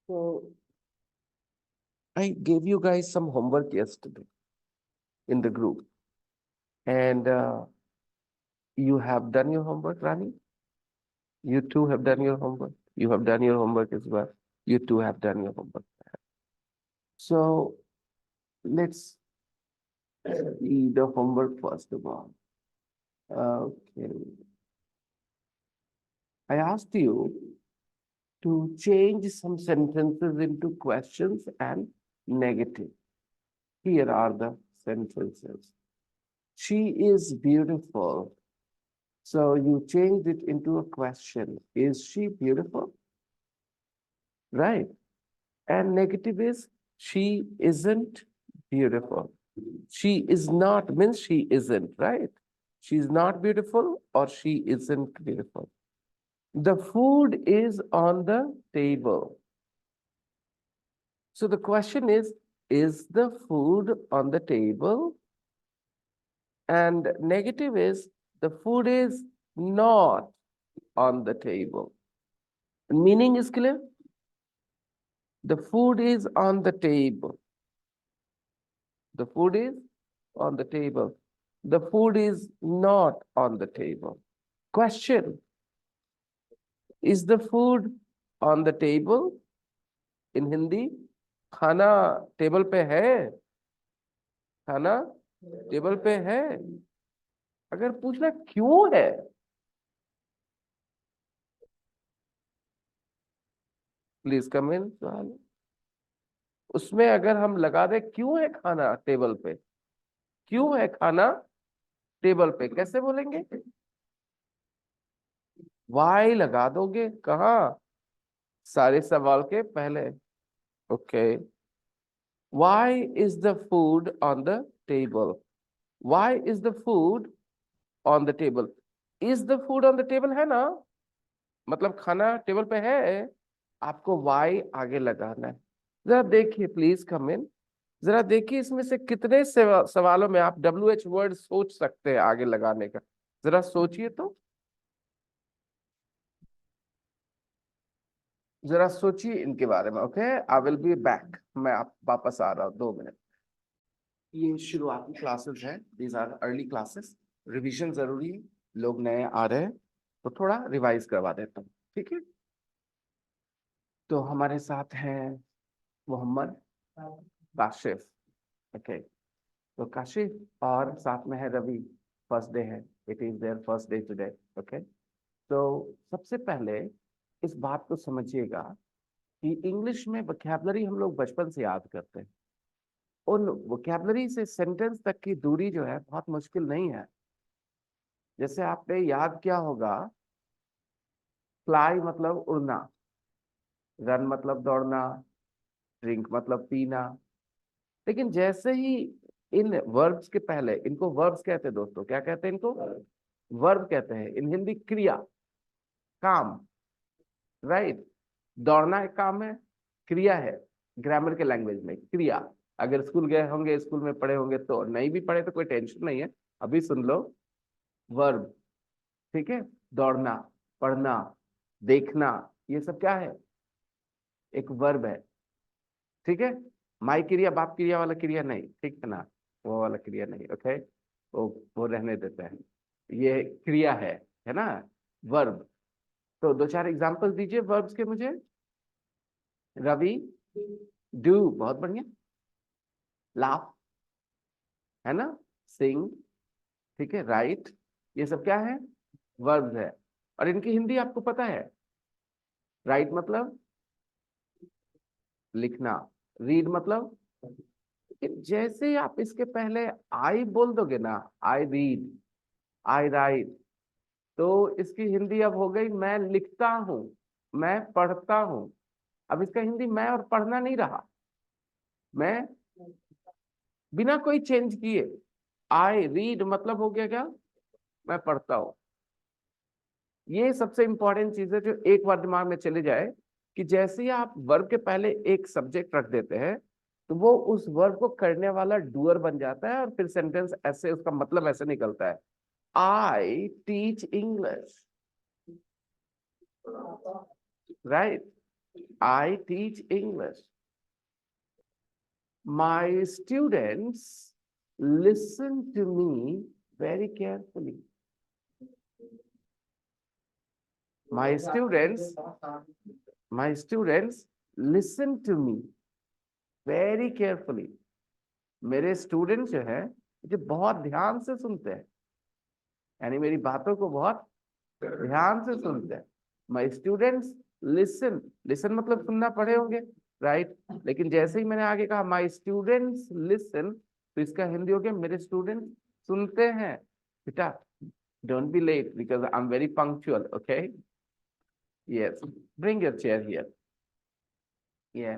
So I gave you guys some homework yesterday in the group, and you have done your homework, Rani. You too have done your homework. You have done your homework as well. You too have done your homework. So let's read the homework first of all. Okay. I asked you to change some sentences into questions and negative. Here are the sentences. She is beautiful. So you changed it into a question. Is she beautiful? Right. And negative is she isn't beautiful. She is not means she isn't, right? She's not beautiful or she isn't beautiful. The food is on the table. So the question is the food on the table? And negative is the food is not on the table. Meaning is clear? The food is on the table. The food is on the table. The food is not on the table. Question. Is the food on the table? In Hindi, खाना table पे है? खाना table पे है? अगर पूछना क्यों है, प्लीज कम इन सवाल। उसमें अगर हम लगा दे क्यों है खाना टेबल पे, क्यों है खाना टेबल पे, कैसे बोलेंगे? वाई लगा दोगे कहा? सारे सवाल के पहले। Okay. Why is the food on the table? Why is the food on the table? Is the food on the table है ना, मतलब खाना टेबल पे है, आपको why आगे लगाना है। जरा देखिए, प्लीज कम इन। जरा देखिए इसमें से कितने सवालों में आप WH वर्ड सोच सकते हैं आगे लगाने का। जरा सोचिए तो, जरा सोचिए इनके बारे में। Okay, I will be back. मैं आप वापस आ रहा हूँ 2 मिनट। ये शुरुआती क्लासेस है, these are early classes. Revision जरूरी है, लोग नए आ रहे हैं तो थोड़ा रिवाइज करवा देता हूँ, ठीक है? तो हमारे साथ हैं मोहम्मद, काशिफ। ओके, तो काशिफ और साथ में है रवि। फर्स्ट डे है, it is their first day today. Okay, तो सबसे पहले इस बात को समझिएगा कि इंग्लिश में वोकैबुलरी हम लोग बचपन से याद करते हैं। उन वोकैबुलरी से सेंटेंस तक की दूरी जो है बहुत मुश्किल नहीं है। जैसे आपने याद किया होगा, फ्लाई मतलब उड़ना, रन मतलब दौड़ना, ड्रिंक मतलब पीना। लेकिन जैसे ही इन वर्ब्स के पहले, इनको वर्ब्स कहते हैं दोस्तों, क्या कहते हैं इनको? वर्ब कहते हैं। इन हिंदी क्रिया, काम, राइट? दौड़ना एक काम है, क्रिया है। ग्रामर के लैंग्वेज में क्रिया। अगर स्कूल गए होंगे, स्कूल में पढ़े होंगे, तो नहीं भी पढ़े तो कोई टेंशन नहीं है, अभी सुन लो। वर्ब, ठीक है? दौड़ना, पढ़ना, देखना, ये सब क्या है? एक वर्ब है, ठीक है? माई क्रिया, बाप क्रिया वाला क्रिया नहीं, ठीक है ना? वो वाला क्रिया नहीं। ओके, वो रहने देते हैं। ये क्रिया है ना? वर्ब। तो दो चार एग्जांपल दीजिए वर्ब्स के मुझे। रवि, डू, बहुत बढ़िया। लाफ, है ना? सिंग, ठीक है, राइट। ये सब क्या है? वर्ब्स है। और इनकी हिंदी आपको पता है। राइट मतलब लिखना, रीड मतलब, लेकिन जैसे ही आप इसके पहले आई बोल दोगे ना, आई रीड, आई राइट, तो इसकी हिंदी अब हो गई मैं लिखता हूं, मैं पढ़ता हूं। अब इसका हिंदी मैं और पढ़ना नहीं रहा, मैं बिना कोई चेंज किए। आई रीड मतलब हो गया क्या? मैं पढ़ता हूं। ये सबसे इंपॉर्टेंट चीज है जो एक बार दिमाग में चले जाए, कि जैसे ही आप वर्ब के पहले एक सब्जेक्ट रख देते हैं, तो वो उस वर्ब को करने वाला डूअर बन जाता है, और फिर सेंटेंस ऐसे, उसका मतलब ऐसे निकलता है, I teach English, right? I teach English. My students listen to me very carefully. My students listen to me very carefully. मेरे स्टूडेंट जो है मुझे बहुत ध्यान से सुनते हैं, यानी मेरी बातों को बहुत ध्यान से सुनते हैं. My students listen. लिसन मतलब सुनना पढ़े होंगे, राइट? लेकिन जैसे ही मैंने आगे कहा माई स्टूडेंट्स लिसन, तो इसका हिंदी हो गया मेरे स्टूडेंट सुनते हैं. बेटा, don't be late because I am very punctual. Okay, yes, bring your chair here. ये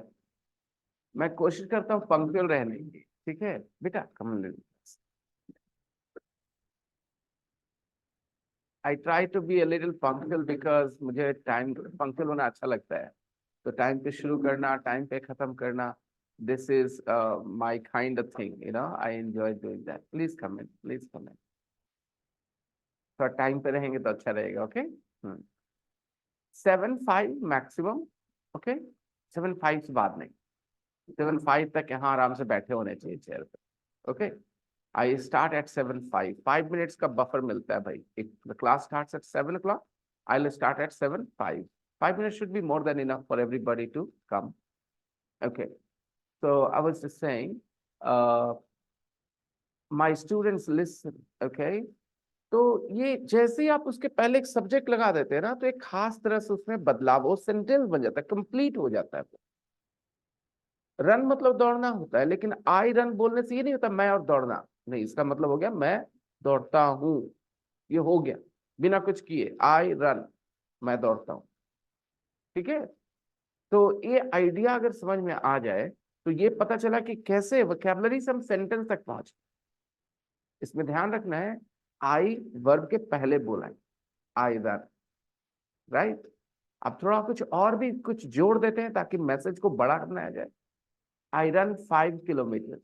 मैं कोशिश करता हूँ पंक्चुअल रहने की, ठीक है बेटा? कम ले. I try to be a little punctual because मुझे टाइम पंक्चुअल होना अच्छा लगता है. तो टाइम पे शुरू करना, टाइम पे खत्म करना, this is my kind of thing, you know. I enjoy doing that. Please come in, please come in. थोड़ा टाइम पे रहेंगे तो अच्छा रहेगा. Okay, 7:05 maximum. ओके, 7:05 से बाद नहीं. 7:05 तक यहाँ आराम से बैठे होने चाहिए चेयर पे. Okay, I start at 7:05. 5 minutes का बफर मिलता है भाई. If the class starts at 7 o'clock, I'll start at 7:05. 5 minutes should be more than enough for everybody to come. Okay. So I was just saying, my students listen. Okay. तो ये जैसे ही आप उसके पहले एक सब्जेक्ट लगा देते हैं ना, तो एक खास तरह से उसमें बदलाव, वो सेंटेंस बन जाता है, कंप्लीट हो जाता है. रन मतलब दौड़ना होता है, लेकिन आई रन बोलने से ये नहीं होता मैं और दौड़ना नहीं. इसका मतलब हो गया मैं दौड़ता हूं. ये हो गया बिना कुछ किए, आई रन, मैं दौड़ता हूं. ठीक है? तो ये आइडिया अगर समझ में आ जाए तो ये पता चला कि कैसे वोकैबुलरी से हम सेंटेंस तक पहुंचे. इसमें ध्यान रखना है, आई वर्ब के पहले बोला है, आई रन, राइट? अब थोड़ा कुछ और भी कुछ जोड़ देते हैं ताकि मैसेज को बड़ा बनाया जाए. I run 5 kilometre.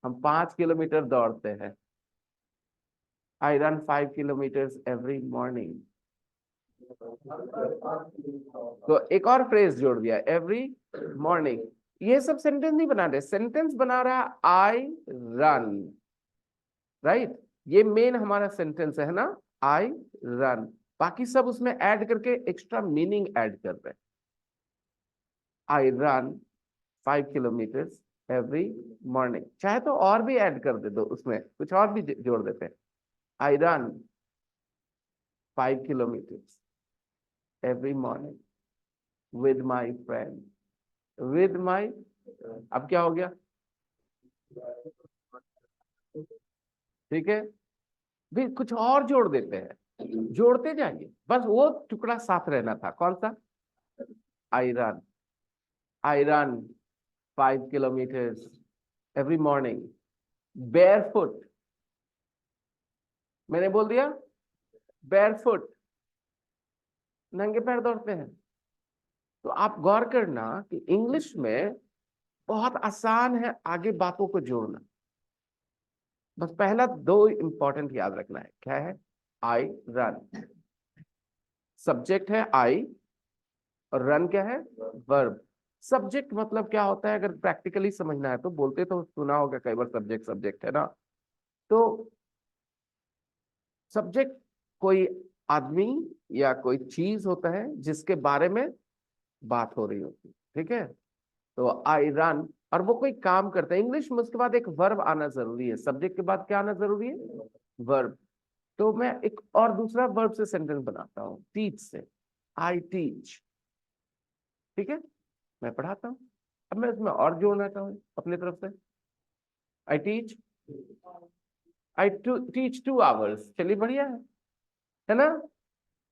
हम 5 किलोमीटर दौड़ते हैं. I run 5 kilometre every morning. तो एक और फ्रेज जोड़ दिया, एवरी मॉर्निंग. ये सब सेंटेंस नहीं बना रहे, सेंटेंस बना रहा आई रन, राइट? ये मेन हमारा सेंटेंस है ना, आई रन. बाकी सब उसमें ऐड करके एक्स्ट्रा मीनिंग ऐड कर रहे हैं. I run 5 kilometre every morning. चाहे तो और भी ऐड कर दे दो, उसमें कुछ और भी जोड़ देते हैं. I run 5 kilometre every morning with my friend. With my, अब क्या हो गया? ठीक है, भी कुछ और जोड़ देते हैं, जोड़ते जाइए, बस वो टुकड़ा साथ रहना था. कौन सा? I run. I run 5 kilometre every morning barefoot. मैंने बोल दिया barefoot, नंगे पैर दौड़ते हैं. तो आप गौर करना कि इंग्लिश में बहुत आसान है आगे बातों को जोड़ना. बस पहला दो इंपॉर्टेंट याद रखना है. क्या है? आई रन, सब्जेक्ट है आई, और रन क्या है? वर्ब. सब्जेक्ट मतलब क्या होता है, अगर प्रैक्टिकली समझना है तो, बोलते तो सुना होगा कई बार सब्जेक्ट सब्जेक्ट है ना. तो सब्जेक्ट कोई आदमी या कोई चीज होता है जिसके बारे में बात हो रही होती है. ठीक है? तो आई रन, और वो कोई काम करता है. इंग्लिश में उसके बाद एक वर्ब आना जरूरी है. सब्जेक्ट के बाद क्या आना जरूरी है? वर्ब. तो मैं एक और दूसरा वर्ब से सेंटेंस बनाता हूँ, टीच से. I teach. ठीक है, मैं पढ़ाता हूँ. अब मैं इसमें और जोड़ना चाहूँ अपनी तरफ से. आई टीच, आई टीच 2 आवर्स. चलिए बढ़िया है ना?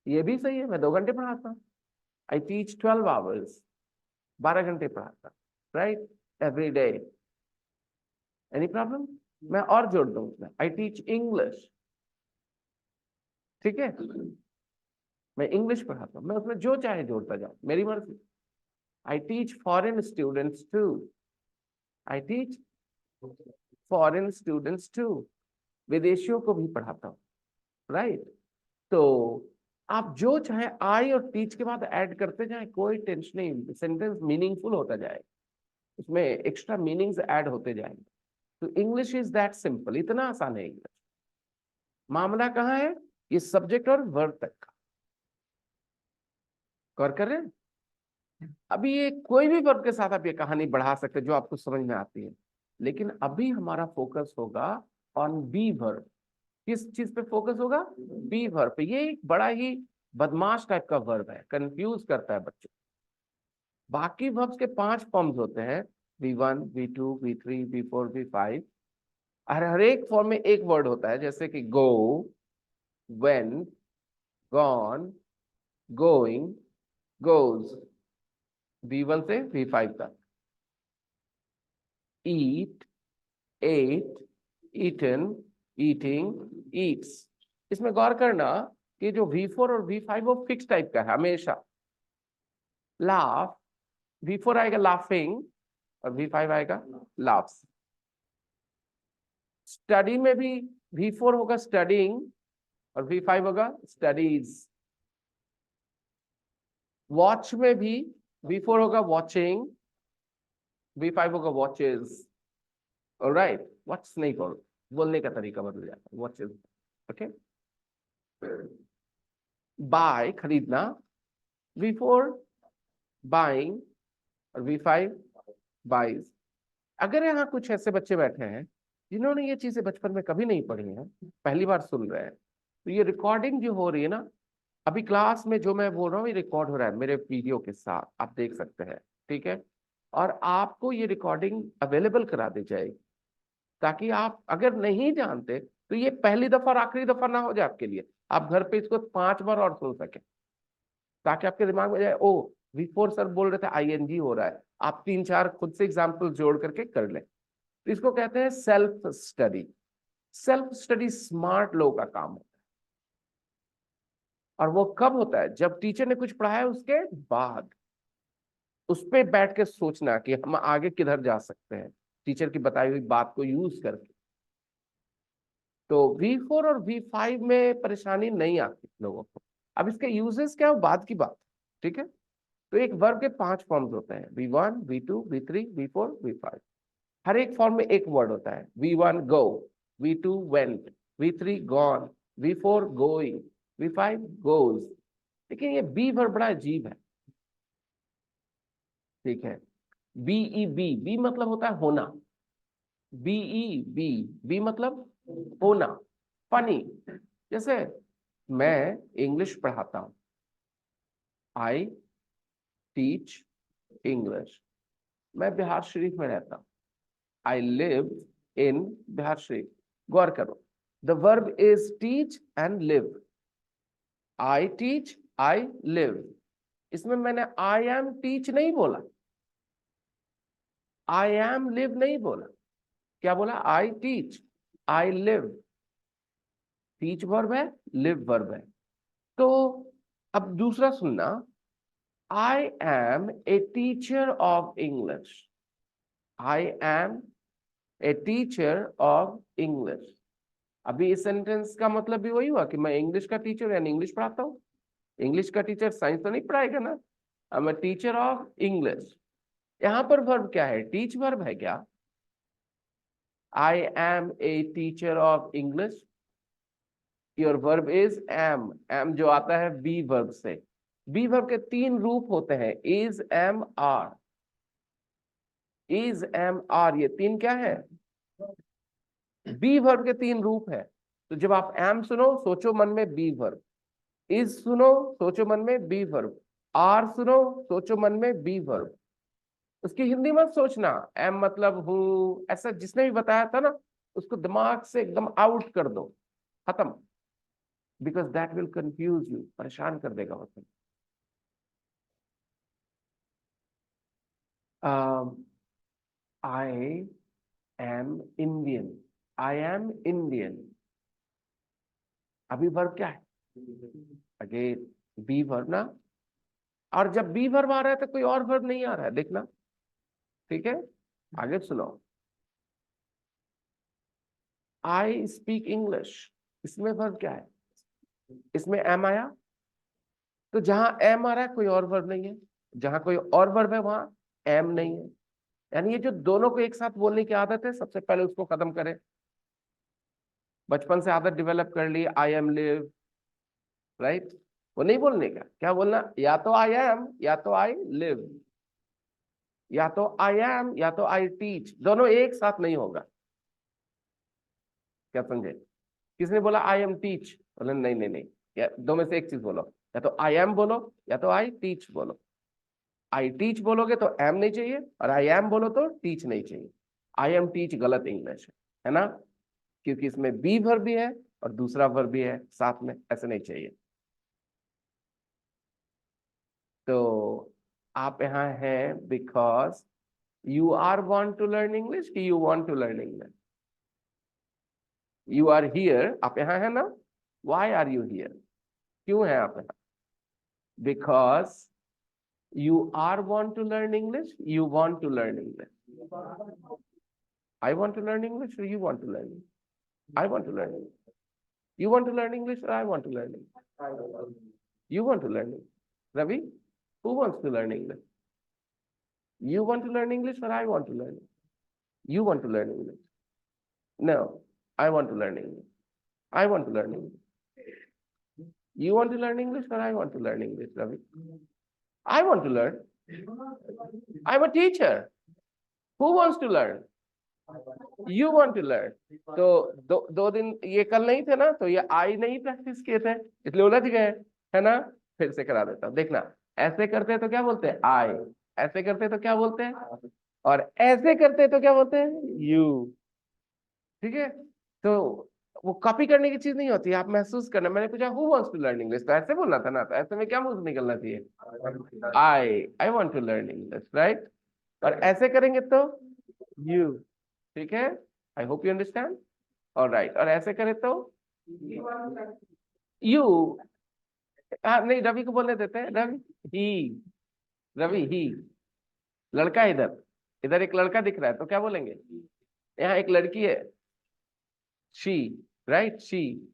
ये भी सही है, मैं 2 घंटे पढ़ाता हूँ. आई टीच 12 आवर्स, 12 घंटे पढ़ाता हूँ, right? Every day. Any problem? मैं और जोड़ दूं उसमें, आई टीच इंग्लिश. ठीक है, मैं इंग्लिश पढ़ाता हूँ. मैं उसमें जो चाहे जोड़ता जाऊं, मेरी मर्जी. I teach foreign students too. I teach foreign students too, विदेशियों को भी पढ़ाता हूँ, राइट? तो आप जो चाहे आई और टीच के बाद ऐड करते जाए, कोई टेंशन नहीं, सेंटेंस मीनिंगफुल होता जाए, उसमें एक्स्ट्रा मीनिंग्स ऐड होते जाएंगे। तो इंग्लिश इज दैट सिंपल, इतना आसान है इंग्लिश। मामला कहाँ है? ये सब्जेक्ट और वर्ब तक का। गौर कर रहे हैं? अभी ये कोई भी वर्ब के साथ आप ये कहानी बढ़ा सकते हैं जो आपको समझ में आती है, लेकिन अभी हमारा फोकस होगा ऑन बी वर्ब। किस चीज पे फोकस होगा? बी वर्ब पे। ये एक बड़ा ही बदमाश टाइप का वर्ब है, कंफ्यूज करता है बच्चों। बाकी वर्ब्स के 5 फॉर्म्स होते हैं, V1, V2, V3, V4, V5। हर एक फॉर्म में एक वर्ड होता है, जैसे कि go, went, gone, going, goes, V1 से V5 तक। Eat, ate, eaten, eating, eats. इसमें गौर करना कि जो V4 और V5 वो फिक्स टाइप का है हमेशा। लाफ, V4 आएगा लाफिंग और V5 आएगा लाफ्स। स्टडी में भी V4 होगा स्टडीइंग और V5 होगा स्टडीज। वॉच में भी V4 होगा वॉचिंग, V5 होगा वॉचेज। ऑलराइट, वॉच नहीं बोलने का तरीका बदल जाता है, वॉचेज। ओके। बाय, खरीदना, V4 बाइंग और V5 बाइज। अगर यहाँ कुछ ऐसे बच्चे बैठे हैं जिन्होंने ये चीजें बचपन में कभी नहीं पढ़ी हैं, पहली बार सुन रहे हैं, तो ये रिकॉर्डिंग जो हो रही है ना, अभी क्लास में जो मैं बोल रहा हूँ ये रिकॉर्ड हो रहा है मेरे वीडियो के साथ, आप देख सकते हैं। ठीक है? और आपको ये रिकॉर्डिंग अवेलेबल करा दी जाएगी, ताकि आप अगर नहीं जानते तो ये पहली दफा और आखिरी दफा ना हो जाए आपके लिए, आप घर पे इसको 5 बार और सुन सके, ताकि आपके दिमाग में जाए, ओ V4 सर बोल रहे थे ING हो रहा है, आप 3-4 खुद से एग्जाम्पल जोड़ करके कर लें। तो इसको कहते हैं self study. Self study smart लोगों का काम है। और वो कब होता है? जब टीचर ने कुछ पढ़ाया उसके बाद उस पे बैठ के सोचना कि हम आगे किधर जा सकते हैं टीचर की बताई हुई बात को यूज करके। तो V4 और V5 में परेशानी नहीं आती लोगों को। अब इसके यूजेस क्या है वो बाद की बात। ठीक है? तो एक वर्ब के 5 फॉर्म्स होते हैं, V1, V2, V3, V4, V5। हर एक फॉर्म में एक वर्ड होता है। V1 गो, V2 went, V3 gone, V4 going, V5 goes. लेकिन ये बी वर्ड बड़ा अजीब है। ठीक है? BEB, बी मतलब होता है होना। BEB, बी मतलब होना, फनी। जैसे मैं इंग्लिश पढ़ाता हूं, आई टीच इंग्लिश। मैं बिहार शरीफ में रहता हूं, I live in Bihar Sharif. गौर करो, the verb is teach and live. I teach, I live. इसमें मैंने आई एम टीच नहीं बोला, आई एम लिव नहीं बोला। क्या बोला? I teach, I live. Teach verb है, लिव वर्ब है। तो अब दूसरा सुनना, I am a teacher of English. I am a teacher of English. अभी इस सेंटेंस का मतलब भी वही हुआ कि मैं इंग्लिश का टीचर यानी इंग्लिश पढ़ाता हूँ। इंग्लिश का टीचर साइंस तो नहीं पढ़ाएगा ना। I am teacher of English. यहाँ पर वर्ब क्या है? टीच वर्ब है क्या? I am a teacher of English. Your verb is am. Am जो आता है बी वर्ब से। बी वर्ब के 3 रूप होते हैं, is, am, are. Is, am, are, ये 3 क्या है? बी वर्ब के 3 रूप है। तो जब आप एम सुनो सोचो मन में बी वर्ब, इज सुनो सोचो मन में बी वर्ब, आर सुनो सोचो मन में बी वर्ब। उसकी हिंदी मत सोचना, एम मतलब हूं, ऐसा जिसने भी बताया था ना उसको दिमाग से एकदम आउट कर दो, खत्म। Because that will confuse you, परेशान कर देगा वो तुम्हें। I am Indian, I am Indian. अभी वर्ब क्या है? अगेन बी वर्ब ना। और जब बी वर्ब आ रहा है तो कोई और वर्ब नहीं आ रहा है, देखना। ठीक है? आगे सुनो, आई स्पीक इंग्लिश। इसमें वर्ब क्या है? इसमें एम आया, तो जहां एम आ रहा है कोई और वर्ब नहीं है, जहां कोई और वर्ब है वहां एम नहीं है। यानी ये जो दोनों को एक साथ बोलने की आदत है, सबसे पहले उसको खत्म करें। बचपन से आदत डेवलप कर ली, आई एम लिव, राइट। वो नहीं बोलने का, क्या बोलना, या तो आई एम या तो आई लिव, या तो आई एम या तो आई टीच, दोनों एक साथ नहीं होगा। क्या समझे? किसने बोला आई एम टीच? बोले नहीं नहीं नहीं, या दो में से एक चीज बोलो, या तो आई एम बोलो या तो आई टीच बोलो। आई टीच बोलोगे तो एम नहीं चाहिए, और आई एम बोलो तो टीच नहीं चाहिए। आई एम टीच गलत इंग्लिश है ना, क्योंकि इसमें बी वर्ब भी है और दूसरा वर्ब भी है साथ में, ऐसे नहीं चाहिए। तो आप यहाँ हैं because you are want to learn English कि you want to learn English? You are here, आप यहाँ है ना। Why are you here? क्यों है आप यहाँ? Because you are want to learn English, you want to learn English. I want to learn English or you want to learn English? I want to learn English. You want to learn English or I want to learn English? You want to learn English. Ravi, who wants to learn English? You want to learn English or I want to learn English? You want to learn English. No, I want to learn English. I want to learn English. You want to learn English or I want to learn English, Ravi? I want to learn. I'm a teacher. Who wants to learn? You want to learn. तो दो दिन ये कल नहीं थे ना, तो ये आई नहीं प्रैक्टिस किए थे, इसलिए उलझ गए, है ना। फिर से करा देता हूँ, देखना। ऐसे करते हैं तो क्या बोलते हैं? आई। ऐसे करते हैं तो क्या बोलते हैं? और ऐसे करते हैं तो क्या बोलते हैं? यू। ठीक है। तो वो कॉपी करने की चीज नहीं होती, आप महसूस करना। मैंने पूछा who wants to learn English, तो ऐसे बोलना था ना, तो ऐसे में क्या मुंह से निकलना चाहिए? I want to learn English, right. और ऐसे करेंगे तो यू। ठीक है, आई होप यू अंडरस्टैंड। और राइट, और ऐसे करें तो यू। हाँ नहीं, रवि को बोलने देते हैं, रवि ही। रवि ही। लड़का है इधर, इधर एक लड़का दिख रहा है तो क्या बोलेंगे? यहाँ एक लड़की है, शी, राइट, शी।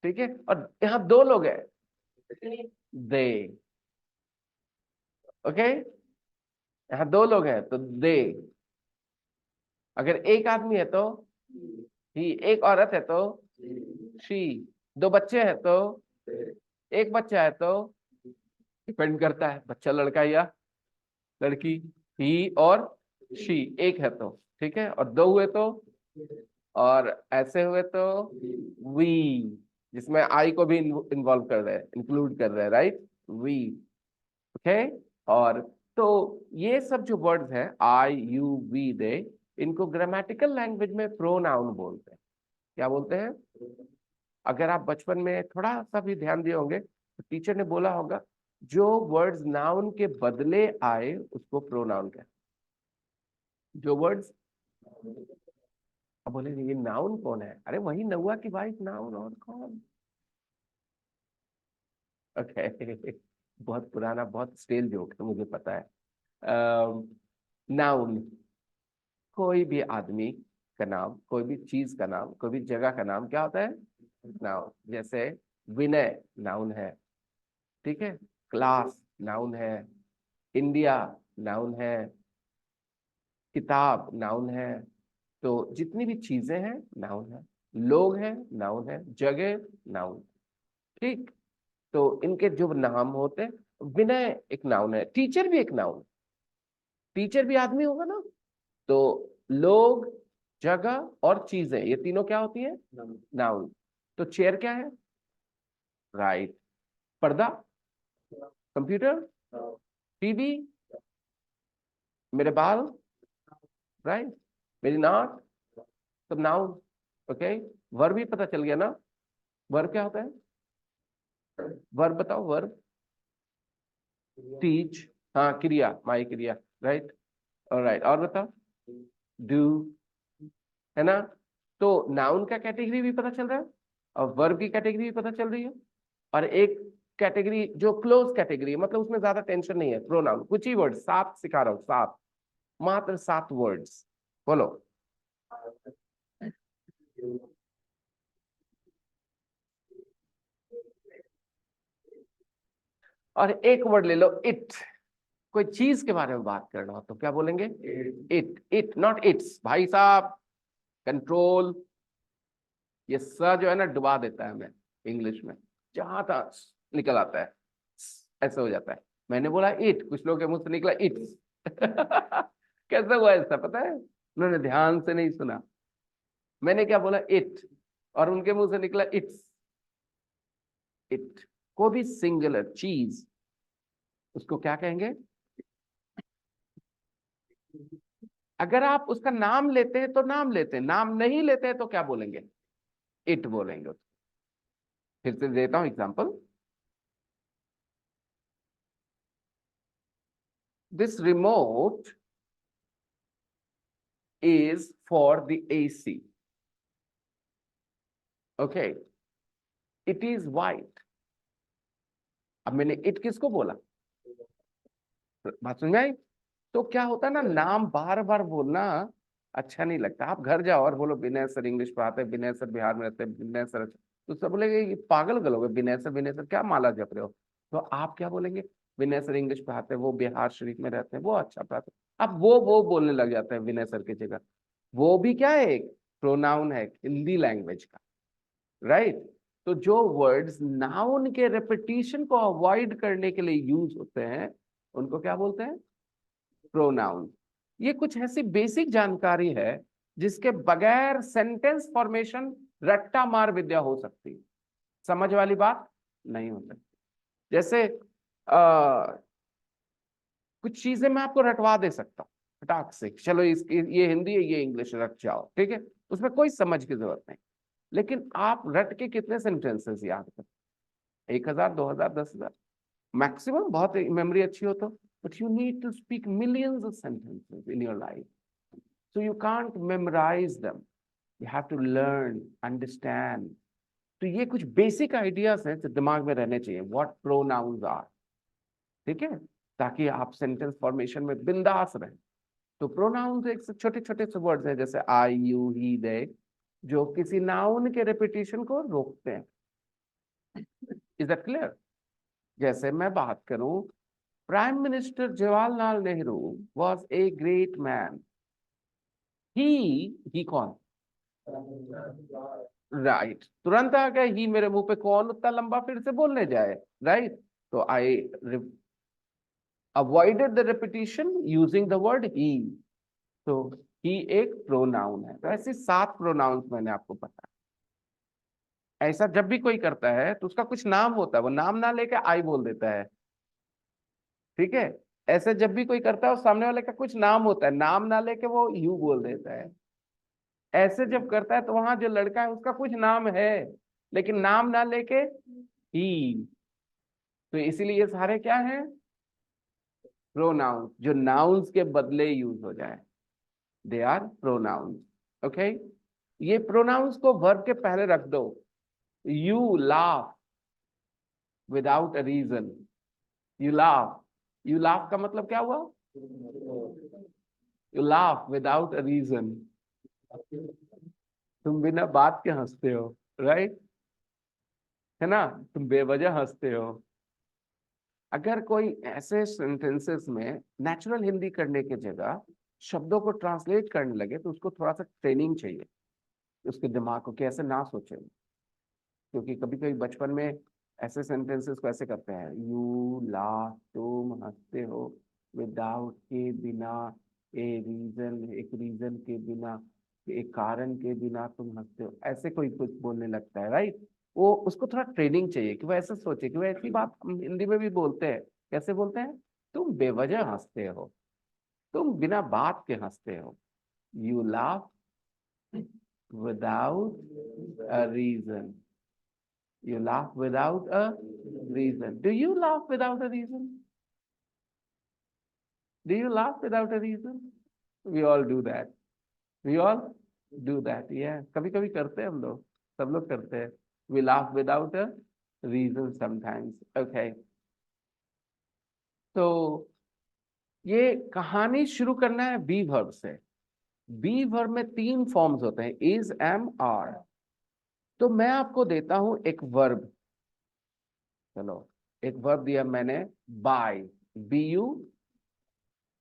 ठीक है, और यहाँ दो लोग हैं, दे। ओके, यहाँ दो लोग हैं तो दे। अगर एक आदमी है तो ही, एक औरत है तो शी, दो बच्चे हैं तो, एक बच्चा है तो, डिपेंड करता है बच्चा लड़का या लड़की, ही और शी। एक है तो, ठीक है, और दो हुए तो, और ऐसे हुए तो वी, जिसमें आई को भी इन्वॉल्व कर रहे हैं, इंक्लूड कर रहे हैं, राइट, वी। ओके। और तो ये सब जो वर्ड्स हैं, आई यू वी दे, इनको ग्रामेटिकल लैंग्वेज में प्रोनाउन बोलते हैं। क्या बोलते हैं? अगर आप बचपन में थोड़ा सा भी ध्यान दिए होंगे तो टीचर ने बोला होगा, जो वर्ड्स नाउन के बदले आए उसको प्रोनाउन कहते हैं। जो वर्ड्स, अब बोले ये नाउन कौन है? अरे वही नौआ की वाइफ नाउन, और कौन? ओके बहुत पुराना, बहुत स्टेल जोक है, मुझे पता है। नाउन, कोई भी आदमी का नाम, कोई भी चीज का नाम, कोई भी जगह का नाम क्या होता है? नाउन। जैसे विनय नाउन है, ठीक है, क्लास नाउन है, इंडिया नाउन है, किताब नाउन है। तो जितनी भी चीजें हैं नाउन है, लोग हैं नाउन है, जगह नाउन। ठीक। तो इनके जो नाम होते हैं, विनय एक नाउन है, टीचर भी एक नाउन। टीचर भी आदमी होगा ना। तो लोग, जगह और चीजें, ये तीनों क्या होती है? नाउन। तो चेयर क्या है? राइट। पर्दा, कंप्यूटर, टीवी, मेरे बाल, राइट, मेरी नाक, सब नाउन। ओके। वर्ब भी पता चल गया ना। वर्ब क्या होता है? वर्ब बताओ, वर्ब। टीच, हाँ, क्रिया, माई क्रिया, राइट। और राइट, और बताओ, डू, है ना। तो नाउन का कैटेगरी भी पता चल रहा है, और वर्ब की कैटेगरी भी पता चल रही है। और एक कैटेगरी जो क्लोज कैटेगरी है, मतलब उसमें ज्यादा टेंशन नहीं है, प्रोनाउन, कुछ ही वर्ड, 7 सिखा रहा हूँ, 7, मात्र 7 वर्ड्स। बोलो। और एक वर्ड ले लो इट, कोई चीज के बारे में बात कर रहा हो तो क्या बोलेंगे? It, it not it's. भाई साहब कंट्रोल, ये स जो है ना डुबा देता है हमें इंग्लिश में, जहां तक निकल आता है ऐसे हो जाता है। मैंने बोला इट, कुछ लोगों के मुंह से निकला इट्स। कैसे हुआ ऐसा पता है? उन्होंने ध्यान से नहीं सुना। मैंने क्या बोला? इट, और उनके मुंह से निकला इट्स। इट को भी सिंगुलर चीज, उसको क्या कहेंगे? अगर आप उसका नाम लेते हैं तो नाम लेते हैं, नाम नहीं लेते हैं तो क्या बोलेंगे? इट बोलेंगे। फिर से देता हूं example. This remote is for the AC. Okay, it is white. अब मैंने इट किसको बोला? बात समझ में आई? तो क्या होता है ना, नाम बार बार बोलना अच्छा नहीं लगता। आप घर जाओ और बोलो विनय सर इंग्लिश पढ़ाते हैं, विनय सर बिहार में रहते हैं, विनय सर अच्छा, तो सब बोलेंगे ये पागल गलोगे, विनय सर क्या माला जप रहे हो। तो आप क्या बोलेंगे? विनय सर इंग्लिश पढ़ाते हैं, वो बिहार शरीफ में रहते हैं, वो अच्छा पढ़ाते हैं। अब वो बोलने लग जाते हैं विनय सर की जगह। वो भी क्या है? एक प्रोनाउन है हिंदी लैंग्वेज का, राइट? तो जो वर्ड्स नाउन के रेपिटेशन को अवॉइड करने के लिए यूज होते हैं उनको क्या बोलते हैं? प्रोनाउन। ये कुछ ऐसी बेसिक जानकारी है जिसके बगैर सेंटेंस फॉर्मेशन रट्टा मार विद्या हो सकती है, समझ वाली बात नहीं हो सकती। जैसे कुछ चीजें मैं आपको रटवा दे सकता हूँ फटाक से, चलो ये हिंदी है ये इंग्लिश रट जाओ, ठीक है, उसमें कोई समझ की जरूरत नहीं। लेकिन आप रट के कितने सेंटेंसेस याद कर? 1,000, 2,000, 10,000 मैक्सिमम, बहुत मेमोरी अच्छी हो तो। But you need to speak millions of sentences in your life, so you can't memorise them, you have to learn, understand. तो ये कुछ बेसिक आइडियाज हैं जो दिमाग में रहने चाहिए, व्हाट प्रोनाउंस आर, ठीक है, ताकि आप सेंटेंस फॉर्मेशन में बिंदास रहें। तो प्रोनाउंस एक छोटे छोटे से वर्ड्स हैं जैसे आई, यू, ही, दे, जो किसी नाउन के रेपिटेशन को रोकते हैं। Is that clear? जैसे मैं बात करूं, prime minister Jawaharlal Nehru was a great man. He कौन? राइट, तुरंत आ गया ही मेरे मुंह पे, कौन उतना लंबा फिर से बोलने जाए, राइट? तो I avoided the repetition using the word he. तो ही एक प्रोनाउन है। तो ऐसे 7 प्रोनाउंस मैंने आपको बताया। ऐसा जब भी कोई करता है तो उसका कुछ नाम होता है, वो नाम ना लेके आई बोल देता है, ठीक है। ऐसे जब भी कोई करता है और सामने वाले का कुछ नाम होता है, नाम ना लेके वो यू बोल देता है। ऐसे जब करता है तो वहां जो लड़का है उसका कुछ नाम है लेकिन नाम ना लेके ही। तो इसीलिए ये सारे क्या हैं? प्रोनाउंस, जो नाउन्स के बदले यूज हो जाए, दे आर प्रोनाउंस। ओके, ये प्रोनाउंस को वर्ब के पहले रख दो। You laugh without a reason. You laugh, you laugh का मतलब क्या हुआ? You laugh without a reason. तुम बिना बात के हंसते हो, राइट? है ना, तुम बेवजह हंसते हो। अगर कोई ऐसे सेंटेंसेस में नेचुरल हिंदी करने की जगह शब्दों को ट्रांसलेट करने लगे तो उसको थोड़ा सा ट्रेनिंग चाहिए, उसके दिमाग को कैसे ना सोचे। क्योंकि कभी कभी बचपन में ऐसे सेंटेंसेस को ऐसे करते हैं, यू लाफ, तुम हंसते हो, विदाउट के बिना, ए रीजन, एक रीजन के बिना, एक कारण के बिना तुम हंसते हो, ऐसे कोई कुछ बोलने लगता है, राइट? वो उसको थोड़ा ट्रेनिंग चाहिए कि वो ऐसे सोचे कि वो ऐसी बात हम हिंदी में भी बोलते हैं। कैसे बोलते हैं? तुम बेवजह हंसते हो, तुम बिना बात के हंसते हो, you laugh without a reason. You laugh without a reason. Do you laugh without a reason? Do you laugh without a reason? We all do that. We all do that. Yeah. कभी कभी करते हैं हम लोग, सब लोग करते हैं. We laugh without a reason sometimes. Okay. तो ये कहानी शुरू करना है बी वर्ब से। बी वर्ब में 3 फॉर्म्स होते हैं, इज, एम, आर। तो मैं आपको देता हूं एक वर्ब, चलो एक वर्ब दिया मैंने बाय, BU,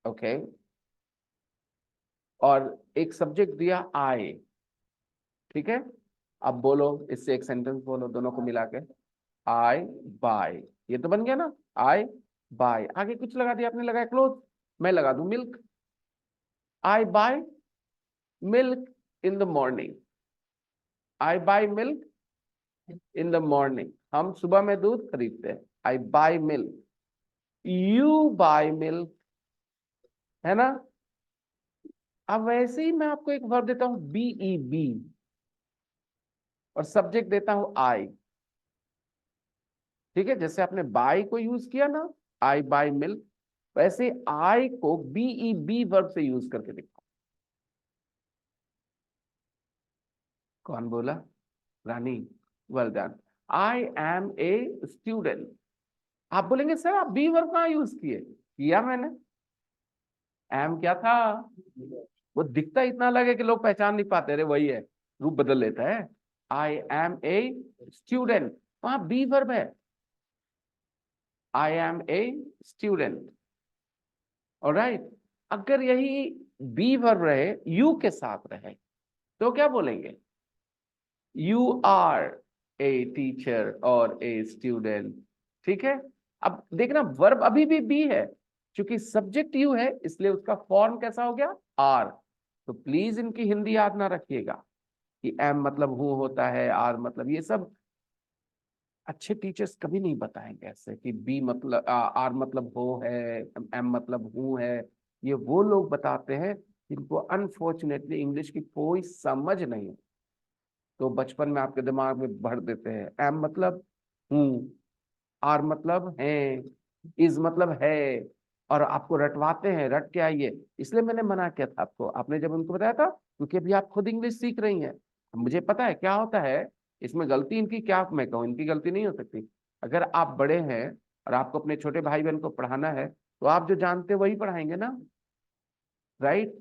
ओके, और एक सब्जेक्ट दिया आई, ठीक है। अब बोलो, इससे एक सेंटेंस बोलो दोनों को मिला के, आई बाय, ये तो बन गया ना, आई बाय। आगे कुछ लगा दिया आपने, लगाया क्लोथ, मैं लगा दूं milk, I buy milk in the morning, I buy milk in the morning, हम सुबह में दूध खरीदते हैं, I buy milk, you buy milk, है ना। अब वैसे ही मैं आपको एक वर्ब देता हूं BEB, और सब्जेक्ट देता हूं आई, ठीक है। जैसे आपने बाय को यूज किया ना, आई बाय मिल्क, वैसे आई को BEB वर्ब से यूज करके देखो। कौन बोला? Rani, well done. I am a student. आप बोलेंगे सर आप बी वर्ब कहाँ यूज किए? किया मैंने। एम क्या था? वो दिखता इतना अलग है कि लोग पहचान नहीं पाते, रे वही है, रूप बदल लेता है। आई एम ए स्टूडेंट, वहां बी वर्ब है, I am a student, alright. अगर यही बी वर्ब रहे, यू के साथ रहे, तो क्या बोलेंगे? यू आर ए टीचर और ए स्टूडेंट, ठीक है। अब देखना वर्ब अभी भी बी है, क्योंकि सब्जेक्ट यू है, इसलिए उसका फॉर्म कैसा हो गया? आर। तो प्लीज इनकी हिंदी याद ना रखिएगा कि एम मतलब हूं होता है, आर मतलब, ये सब अच्छे टीचर्स कभी नहीं बताएंगे ऐसे कि बी मतलब आर मतलब हो है, एम मतलब हूं है। ये वो लोग बताते हैं जिनको अनफॉर्चुनेटली इंग्लिश की कोई समझ नहीं है, तो बचपन में आपके दिमाग में भर देते हैं एम मतलब हूं, आर मतलब है, इज मतलब है, और आपको रटवाते हैं, रट के आइए। इसलिए मैंने मना किया था आपको, आपने जब उनको बताया था, क्योंकि अभी आप खुद इंग्लिश सीख रही हैं। मुझे पता है क्या होता है इसमें, गलती इनकी क्या मैं कहूँ, इनकी गलती नहीं हो सकती। अगर आप बड़े हैं और आपको अपने छोटे भाई बहन को पढ़ाना है, तो आप जो जानते हैं वही पढ़ाएंगे ना, राइट।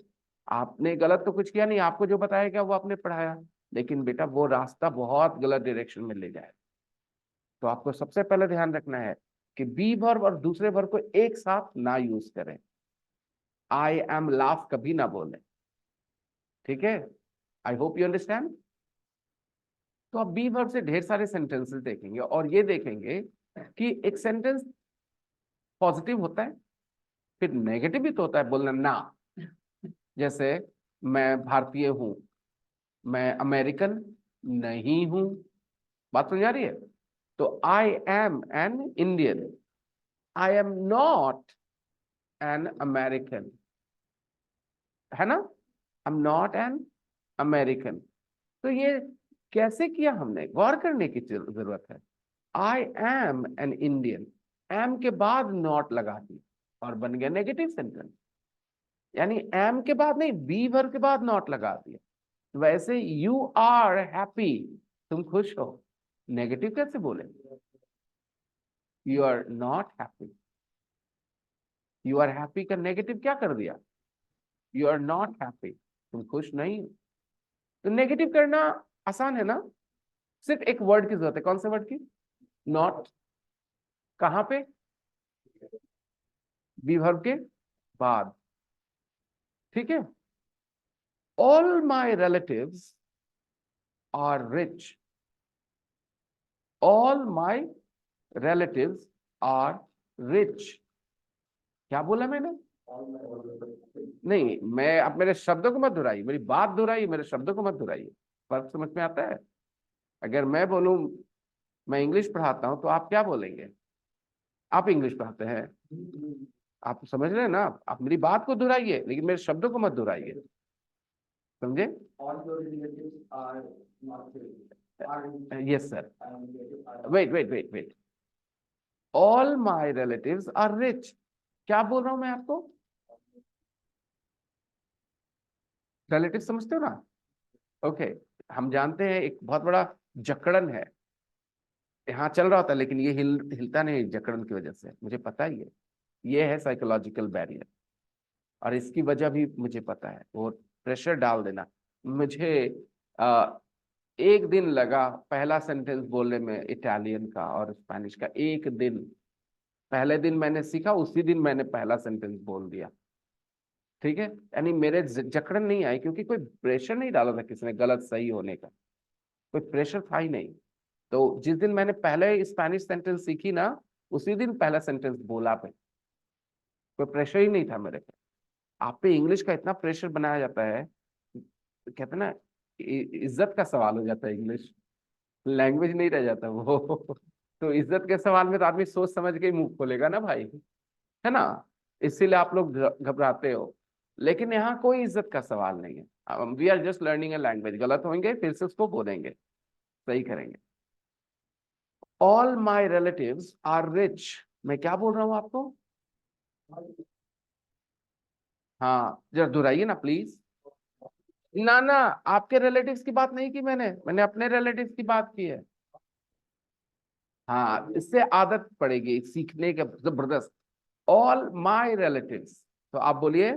आपने गलत तो कुछ किया नहीं, आपको जो बताया गया वो आपने पढ़ाया, लेकिन बेटा वो रास्ता बहुत गलत डायरेक्शन में ले जाए। तो आपको सबसे पहले ध्यान रखना है कि बी वर्ब और दूसरे वर्ब को एक साथ ना यूज करें। आई एम लाफ कभी ना बोले, ठीक है। I hope you understand. तो आप बी वर्ब से ढेर सारे सेंटेंसेस देखेंगे, और ये देखेंगे कि एक सेंटेंस पॉजिटिव होता है, फिर नेगेटिव भी तो होता है, बोलना ना। जैसे मैं भारतीय हूं, मैं अमेरिकन नहीं हूं, बात समझ आ रही है? तो आई am an Indian, I am not an American, है ना। I am not an American. तो ये कैसे किया हमने, गौर करने की जरूरत है। I am an Indian, am के बाद नॉट लगा दी और बन गया नेगेटिव सेंटेंस। यानी एम के बाद नहीं, बी वर्ब के बाद नॉट लगा दिया। वैसे यू आर हैप्पी, तुम खुश हो, नेगेटिव कैसे बोले? You are not happy. You are happy का नेगेटिव क्या कर दिया? यू आर नॉट हैप्पी, तुम खुश नहीं हो। तो नेगेटिव करना आसान है ना, सिर्फ एक वर्ड की जरूरत है। कौन से वर्ड की? नॉट। कहां पे? बी वर्ब के बाद, ठीक है। All my relatives are rich, all my relatives are rich. क्या बोला मैंने? नहीं, मैं, आप मेरे शब्दों को मत दोहराइए, मेरी बात दोहराइए, मेरे शब्दों को मत दोहराइए। फर्क समझ में आता है? अगर मैं बोलूं मैं इंग्लिश पढ़ाता हूं, तो आप क्या बोलेंगे? आप इंग्लिश पढ़ाते हैं, आप समझ रहे हैं ना, आप मेरी बात को दोहराइए लेकिन मेरे शब्दों को मत दोहराइए, समझे? Yes sir. Wait wait wait wait, all my relatives are rich. क्या बोल रहा हूं मैं आपको? रिलेटिव समझते हो ना? ओके। हम जानते हैं एक बहुत बड़ा जकड़न है यहाँ चल रहा होता है, लेकिन ये हिलता नहीं जकड़न की वजह से, मुझे पता ही है। ये है साइकोलॉजिकल बैरियर, और इसकी वजह भी मुझे पता है, वो प्रेशर डाल देना। मुझे आ, एक दिन लगा पहला सेंटेंस बोलने में, इटालियन का और स्पेनिश का, एक दिन। पहले दिन मैंने सीखा, उसी दिन मैंने पहला सेंटेंस बोल दिया। ठीक है, यानी मेरे जकड़न नहीं आई, क्योंकि कोई प्रेशर नहीं डाला था किसी ने गलत सही होने का, कोई प्रेशर था ही नहीं। तो जिस दिन मैंने पहले स्पेनिश सेंटेंस सीखी ना, उसी दिन पहला सेंटेंस बोला पे, कोई प्रेशर ही नहीं था मेरे पे। आप पे इंग्लिश का इतना प्रेशर बनाया जाता है, कहते हैं ना, इज्जत का सवाल हो जाता है इंग्लिश, लैंग्वेज नहीं रह जाता वो। तो इज्जत के सवाल में तो आदमी सोच समझ के ही मुंह खोलेगा ना भाई, है ना। इसीलिए आप लोग घबराते हो, लेकिन यहाँ कोई इज्जत का सवाल नहीं है। We are just learning a language, गलत होंगे फिर से उसको बोलेंगे, सही करेंगे। All my relatives are rich, मैं क्या बोल रहा हूं आपको? हाँ, जरा दोहराइए ना प्लीज। ना ना, आपके रिलेटिव्स की बात नहीं की मैंने, मैंने अपने रिलेटिव्स की बात की है। हाँ, इससे आदत पड़ेगी सीखने के, जबरदस्त। ऑल माई रिलेटिव्स, तो आप बोलिए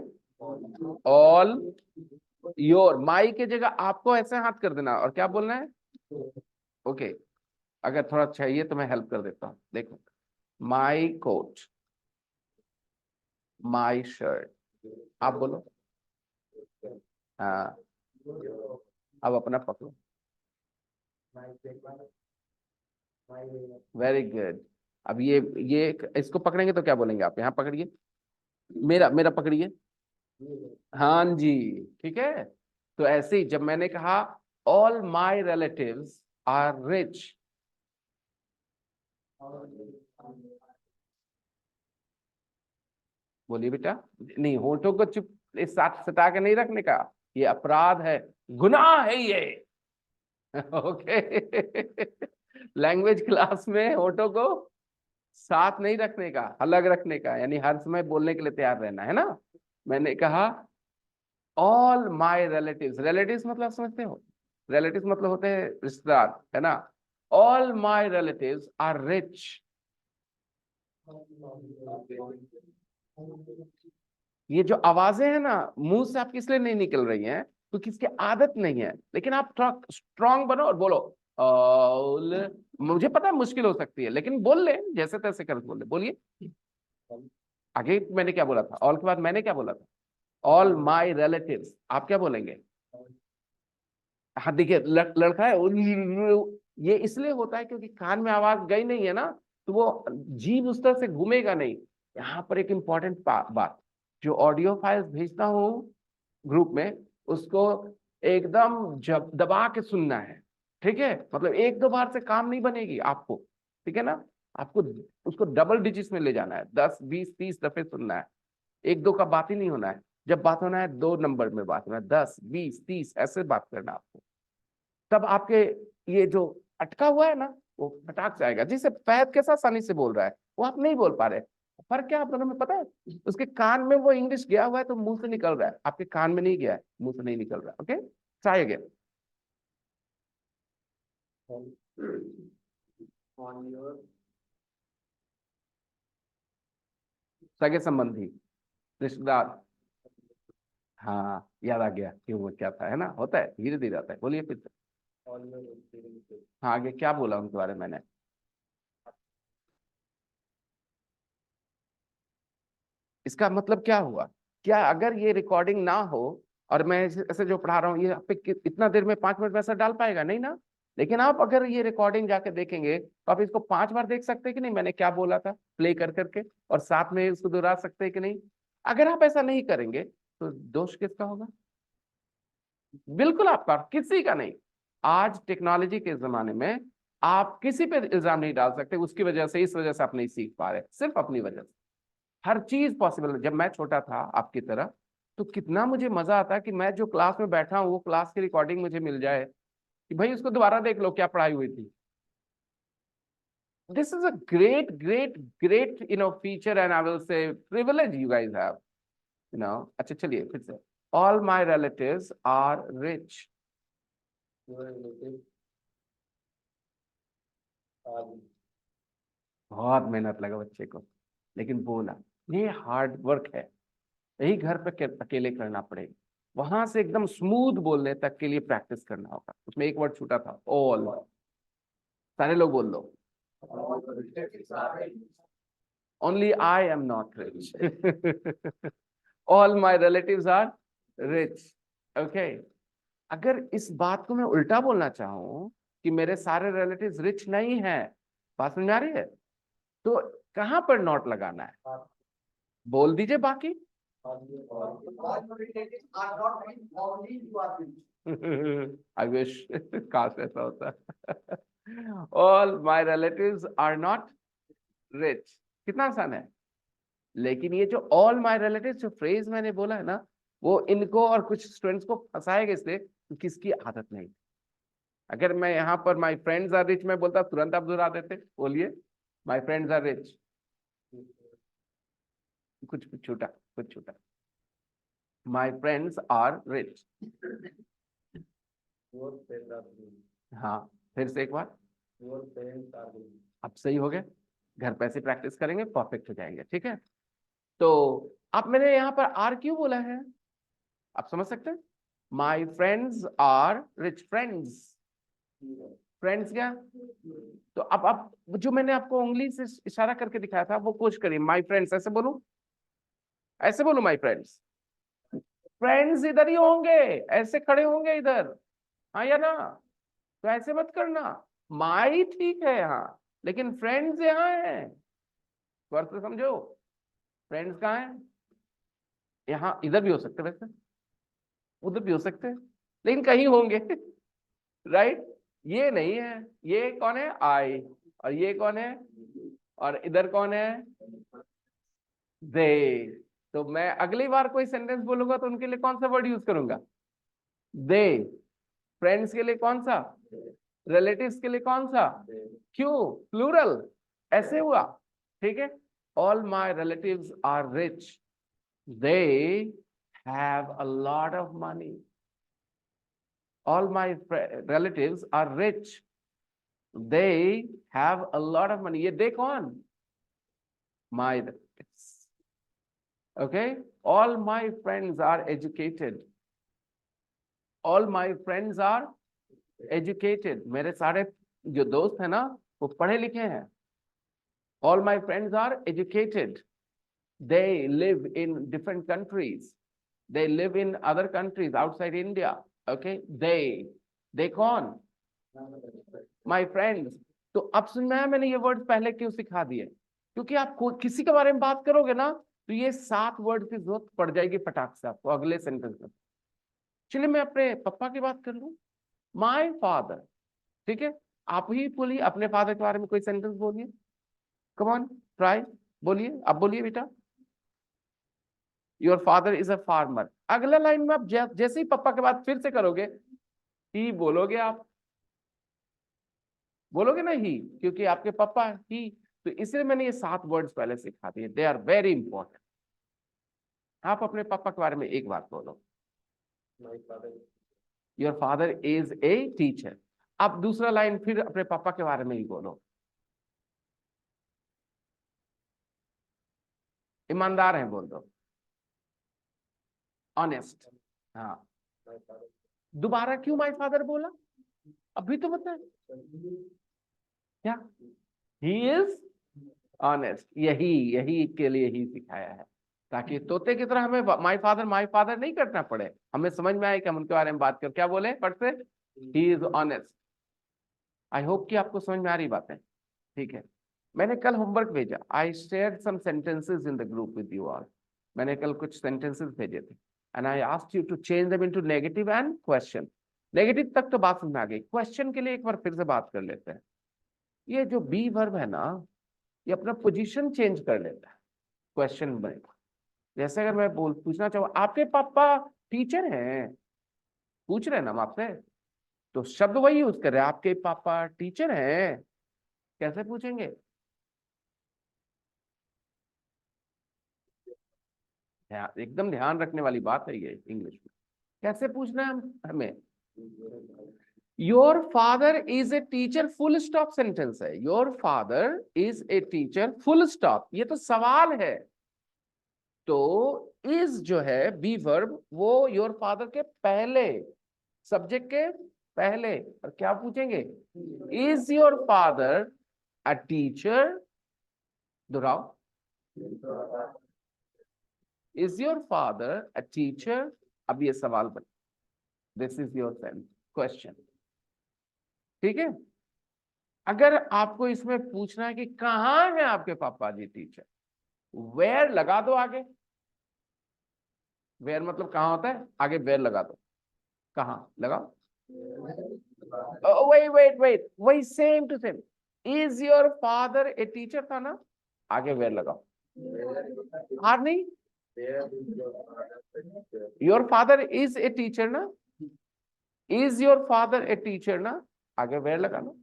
ऑल योर, माई की जगह आपको ऐसे हाथ कर देना और क्या बोलना है? ओके। अगर थोड़ा चाहिए तो मैं हेल्प कर देता हूँ, देखो। माई कोट, माई शर्ट, आप बोलो। हाँ, अब अपना पकड़ो। Very good. अब ये इसको पकड़ेंगे तो क्या बोलेंगे आप? यहाँ पकड़िए, मेरा मेरा पकड़िए। हाँ जी, ठीक है। तो ऐसे ही जब मैंने कहा all my relatives are rich, बोलिए बेटा। नहीं, होठों को चुप इस साथ सटा के नहीं रखने का, ये अपराध है, गुनाह है ये। ओके। लैंग्वेज क्लास में होठों को साथ नहीं रखने का, अलग रखने का, यानी हर समय बोलने के लिए तैयार रहना है ना। मैंने कहा ऑल माई रिलेटिव्स, रिलेटिव्स मतलब समझते हो? रिलेटिव्स मतलब होते हैं रिश्तेदार, है ना। All my relatives are rich. ये जो आवाजें हैं ना, मुंह से आपकी इसलिए नहीं निकल रही हैं क्योंकि इसकी आदत नहीं है, लेकिन आप स्ट्रांग बनो और बोलो ऑल। मुझे पता है मुश्किल हो सकती है, लेकिन बोल ले, जैसे तैसे कर बोल ले, बोलिए। आगे मैंने क्या बोला था? ऑल के बाद मैंने क्या बोला था? ऑल माई रिलेटिव्स, आप क्या बोलेंगे? हाँ देखिए, लड़का है ये इसलिए होता है क्योंकि कान में आवाज गई नहीं है ना, तो वो जीभ उस तरह से घूमेगा नहीं। यहाँ पर एक इंपॉर्टेंट बात, जो ऑडियो फाइल्स भेजता हूँ ग्रुप में, उसको एकदम जब दबा के सुनना है। ठीक है, मतलब एक दो बार से काम नहीं बनेगी आपको, ठीक है ना। आपको उसको डबल डिजिट्स में ले जाना है, 10 20 30 दफे सुनना है। एक दो का बात ही नहीं होना है, जब बात होना है 2 नंबर में बात होना है, 10 20 30 ऐसे बात करना आपको। तब आपके ये जो अटका हुआ है ना, वो फटाक से आएगा। जिसे फैद कैसा आसानी से बोल रहा है, वो आप नहीं बोल पा रहे। फर्क क्या आप दोनों में पता है? उसके कान में वो इंग्लिश गया हुआ है तो मुंह से निकल रहा है, आपके कान में नहीं गया है, मुंह से नहीं निकल रहा है। Okay, try again. सगे संबंधी, रिश्तेदार। हाँ, याद आ गया कि वो क्या था, है ना, होता है, धीरे धीरे आता है। बोलिए फिर से। हाँ, आगे क्या बोला उनके बारे में मैंने? इसका मतलब क्या हुआ? क्या अगर ये रिकॉर्डिंग ना हो और मैं ऐसे जो पढ़ा रहा हूँ, ये आप पे इतना देर में 5 मिनट में असर डाल पाएगा? नहीं ना। लेकिन आप अगर ये रिकॉर्डिंग जाके देखेंगे तो आप इसको 5 बार देख सकते हैं कि नहीं, मैंने क्या बोला था, प्ले कर करके, और साथ में उसको दोहरा सकते हैं कि नहीं। अगर आप ऐसा नहीं करेंगे तो दोष किसका होगा? बिल्कुल आपका, किसी का नहीं। आज टेक्नोलॉजी के जमाने में आप किसी पे इल्जाम नहीं डाल सकते उसकी वजह से, इस वजह से आप नहीं सीख पा रहे, सिर्फ अपनी वजह से। हर चीज पॉसिबल है। जब मैं छोटा था आपकी तरह, तो कितना मुझे मजा आता कि मैं जो क्लास में बैठा हूँ वो क्लास की रिकॉर्डिंग मुझे मिल जाए, कि भाई उसको दोबारा देख लो क्या पढ़ाई हुई थी। This is a great great great feature, and I will say privilege you guys have, अच्छा चलिए फिर से। All my relatives are rich. बहुत मेहनत लगा बच्चे को, लेकिन बोला। ये हार्ड वर्क है, यही घर पे अकेले करना पड़ेगा। वहां से एकदम स्मूथ बोलने तक के लिए प्रैक्टिस करना होगा। उसमें एक वर्ड छूटा था, ऑल। सारे लोग बोल दो। Only I am not rich. All my relatives are rich. Okay. अगर इस बात को मैं उल्टा बोलना चाहूं कि मेरे सारे रिलेटिव्स रिच नहीं हैं, बात समझ में आ रही है, तो कहां पर नॉट लगाना है? बोल दीजिए बाकी। आई विश काश ऐसा होता। All my relatives are not rich, कितना आसान है। लेकिन ये जो ऑल माई रिलेटिव्स जो फ्रेज मैंने बोला है ना, वो इनको और कुछ स्टूडेंट्स को फंसाएगा इसलिए क्योंकि इसकी आदत नहीं। अगर मैं यहाँ पर माई फ्रेंड्स आर रिच मैं बोलता तुरंत आप दोहरा देते, बोलिए माई फ्रेंड्स आर रिच। कुछ छोटा, कुछ छोटा। My friends are rich. हाँ, फिर से एक बार। अब सही हो गया। घर पे ऐसे प्रैक्टिस करेंगे परफेक्ट हो जाएंगे, ठीक है। तो अब मैंने यहाँ पर आर क्यों बोला है, आप समझ सकते हैं। My friends are rich, friends, friends क्या। तो अब जो मैंने आपको उंगली से इशारा करके दिखाया था वो कोशिश करिए। माई फ्रेंड्स ऐसे बोलूं, ऐसे बोलूं माई फ्रेंड्स। फ्रेंड्स इधर ही होंगे, ऐसे खड़े होंगे इधर, हाँ या ना। तो ऐसे मत करना। माई ठीक है यहाँ, लेकिन फ्रेंड्स यहाँ है, फर्क तो समझो। फ्रेंड्स कहाँ है? यहाँ, इधर भी हो सकते वैसे, उधर भी हो सकते हैं, लेकिन कहीं होंगे। राइट। ये नहीं है, ये कौन है? आई। और ये कौन है? और इधर कौन है? दे। तो मैं अगली बार कोई सेंटेंस बोलूंगा तो उनके लिए कौन सा वर्ड यूज करूंगा? दे। फ्रेंड्स के लिए कौन सा? रिलेटिव्स के लिए कौन सा? क्यों? प्लूरल, ऐसे हुआ, ठीक है। All my relatives are rich, they have a lot of money. All my relatives are rich, they have a lot of money. ये दे कौन? My relatives. Okay. All my friends are educated, all my friends are educated. मेरे सारे जो दोस्त हैं ना वो पढ़े लिखे हैं। All my friends are educated, they live in different countries, they live in other countries outside India. Okay. दे कौन? My friends. तो अब सुन में आया मैंने ये वर्ड पहले क्यों सिखा दिए, क्योंकि आप किसी के बारे में बात करोगे ना तो ये 7 वर्ड की जरूरत पड़ जाएगी फटाक से आपको अगले सेंटेंस में। चलिए मैं अपने पापा की बात कर लूं, माई फादर, ठीक है। आप ही बोलिए अपने फादर के बारे में कोई सेंटेंस बोलिए, कम ऑन ट्राई, बोलिए, आप बोलिए बेटा। Your father is a farmer. अगला लाइन में आप जैसे ही पापा के बाद फिर से करोगे, ही बोलोगे, आप बोलोगे ना ही, क्योंकि आपके पापा ही। तो इसलिए मैंने ये 7 वर्ड्स पहले सिखा दिए, दे आर वेरी इंपॉर्टेंट। आप अपने पापा के बारे में एक बात बोलो, your father is a teacher. अब दूसरा लाइन फिर अपने पापा के बारे में ही बोलो, ईमानदार हैं बोल दो, ऑनेस्ट। हाँ। दोबारा क्यों माय फादर बोला? अभी तो बताए क्या, ही इज ऑनेस्ट। यही यही के लिए ही सिखाया है, ताकि तोते की तरह हमें माय फादर नहीं करना पड़े, हमें समझ में आए कि हम उनके बारे में बात कर क्या बोले फट से, he is honest. I hope कि आपको समझ में आ रही बातें, ठीक है। मैंने कल होमवर्क भेजा, I shared some sentences in the group with you all. मैंने कल कुछ सेंटेंसेस भेजे थे and I asked you to change them into negative and question. Negative तक तो बात समझ में आ गई, क्वेश्चन के लिए एक बार फिर से बात कर लेते हैं। ये जो बी वर्ब है ना, ये अपना पोजीशन चेंज कर लेता है क्वेश्चन में। जैसे अगर मैं पूछना चाहूँ आपके पापा टीचर हैं, पूछ रहे हैं ना हम आपसे, तो शब्द वही यूज कर रहे हैं, आपके पापा टीचर हैं। कैसे पूछेंगे? एकदम ध्यान रखने वाली बात है ये इंग्लिश में। कैसे पूछना है हमें? Your father is a teacher, full stop sentence है। Your father is a teacher, full stop, ये तो सवाल है। तो इज जो है बी वर्ब, वो योर फादर के पहले, सब्जेक्ट के पहले। और क्या पूछेंगे? Is your father a teacher, दोहराओ, is your father a teacher? अब ये सवाल बन, दिस इज योर क्वेश्चन, ठीक है। अगर आपको इसमें पूछना है कि कहाँ है आपके पापा जी टीचर, वेयर लगा दो आगे। वेयर मतलब कहाँ होता है, आगे वेयर लगा दो, कहाँ लगाओ। वेट वेट वेट, वही same to same. Is your father a teacher था ना, आगे वेयर लगाओ। हार नहीं, your father is a teacher ना, is your father a teacher ना, आगे वेयर लगा लो।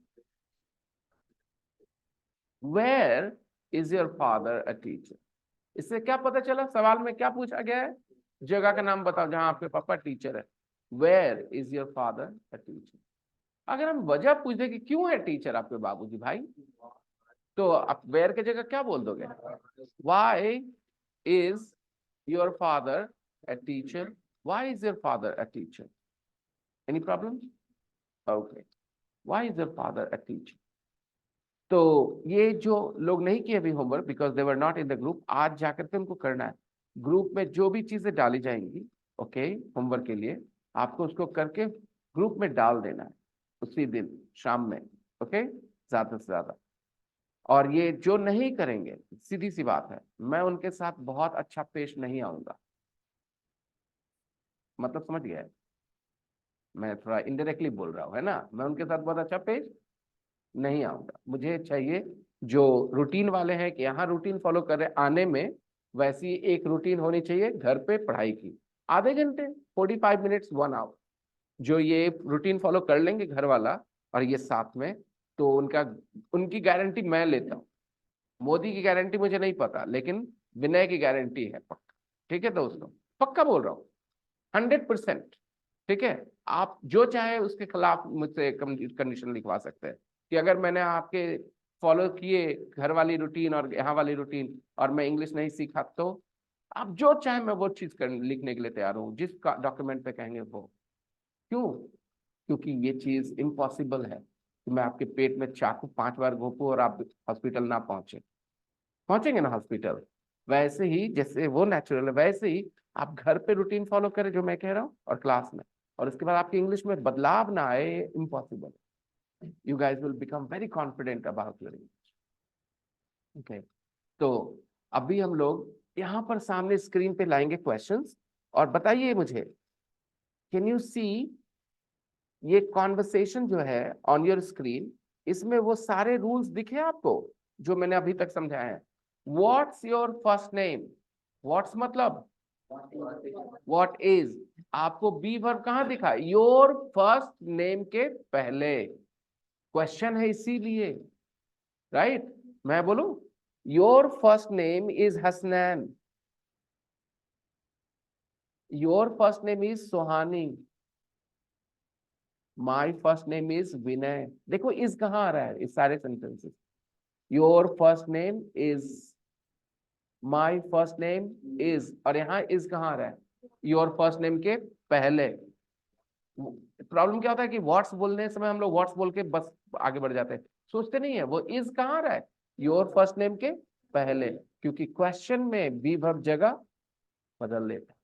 Where is your father a teacher, इससे क्या पता चला, सवाल में क्या पूछा गया है, जगह का नाम बताओ जहां आपके पापा टीचर है। Where is your father a teacher. अगर हम वजह पूछ दे कि क्यों है टीचर आपके बाबूजी भाई, तो आप वेयर की जगह क्या बोल दोगे, why is your father a teacher, why is your father a teacher, any problem? Okay, why is your father a teacher. तो ये जो लोग नहीं किए अभी homework because they were not in the group, आज जाकर के उनको करना है। ग्रुप में जो भी चीजें डाली जाएंगी ओके होमवर्क के लिए, आपको उसको करके ग्रुप में डाल देना है उसी दिन शाम में, ओके ज्यादा से ज्यादा। और ये जो नहीं करेंगे, सीधी सी बात है, मैं उनके साथ बहुत अच्छा पेश नहीं आऊंगा। मतलब समझ गया है? मैं थोड़ा इनडायरेक्टली बोल रहा हूँ, है ना, मैं उनके साथ बहुत अच्छा पेश नहीं आऊंगा। मुझे चाहिए जो रूटीन वाले हैं कि यहाँ रूटीन फॉलो कर रहे आने में, वैसी एक रूटीन होनी चाहिए घर पे पढ़ाई की, आधे घंटे 45 मिनट्स 1 आवर, जो ये रूटीन फॉलो कर लेंगे घर वाला और ये साथ में, तो उनका, उनकी गारंटी मैं लेता हूँ। मोदी की गारंटी मुझे नहीं पता, लेकिन विनय की गारंटी है पक्का। ठीक है दोस्तों, पक्का बोल रहा हूँ, 100%। ठीक है, आप जो चाहे उसके खिलाफ मुझसे कंडीशन लिखवा सकते हैं कि अगर मैंने आपके फॉलो किए घर वाली रूटीन और यहाँ वाली रूटीन और मैं इंग्लिश नहीं सीखा, तो आप जो चाहे मैं वो चीज लिखने के लिए तैयार हूँ, जिस डॉक्यूमेंट पे कहेंगे वो। क्यों? क्योंकि ये चीज इम्पॉसिबल है कि मैं आपके पेट में चाकू 5 बार घोंपू और आप हॉस्पिटल ना पहुंचे। पहुंचेंगे ना हॉस्पिटल, वैसे ही जैसे वो नेचुरल है वैसे ही आप घर पे रूटीन फॉलो करें जो मैं कह रहा हूँ और क्लास में, और उसके बाद आपकी इंग्लिश में बदलाव ना आए, impossible. You guys will become very confident about your English. Okay, तो अभी हम लोग यहाँ पर सामने स्क्रीन पे लाएंगे क्वेश्चंस, और बताइए मुझे, कैन यू सी ये कॉन्वर्सेशन जो है ऑन योर स्क्रीन, इसमें वो सारे रूल्स दिखे आपको जो मैंने अभी तक समझाया है। What's your first name, what's मतलब व्हाट इज, आपको बी वर्ब कहाँ दिखा, योर फर्स्ट नेम के पहले, क्वेश्चन है इसीलिए, राइट। मैं बोलूं, your first name is Hasnain, your first name is Suhani, my first name is Vinay. देखो इस कहाँ आ रहा है इस सारे sentences, your first name is, my first name is, और यहाँ इज कहाँ आ रहा है, योर फर्स्ट नेम के पहले। प्रॉब्लम क्या होता है कि व्हाट्स बोलने समय हम लोग व्हाट्स बोल के बस आगे बढ़ जाते हैं, सोचते नहीं है वो इज कहाँ आ रहा है, योर फर्स्ट नेम के पहले, क्योंकि क्वेश्चन में बी वर्ब जगह बदल लेता है।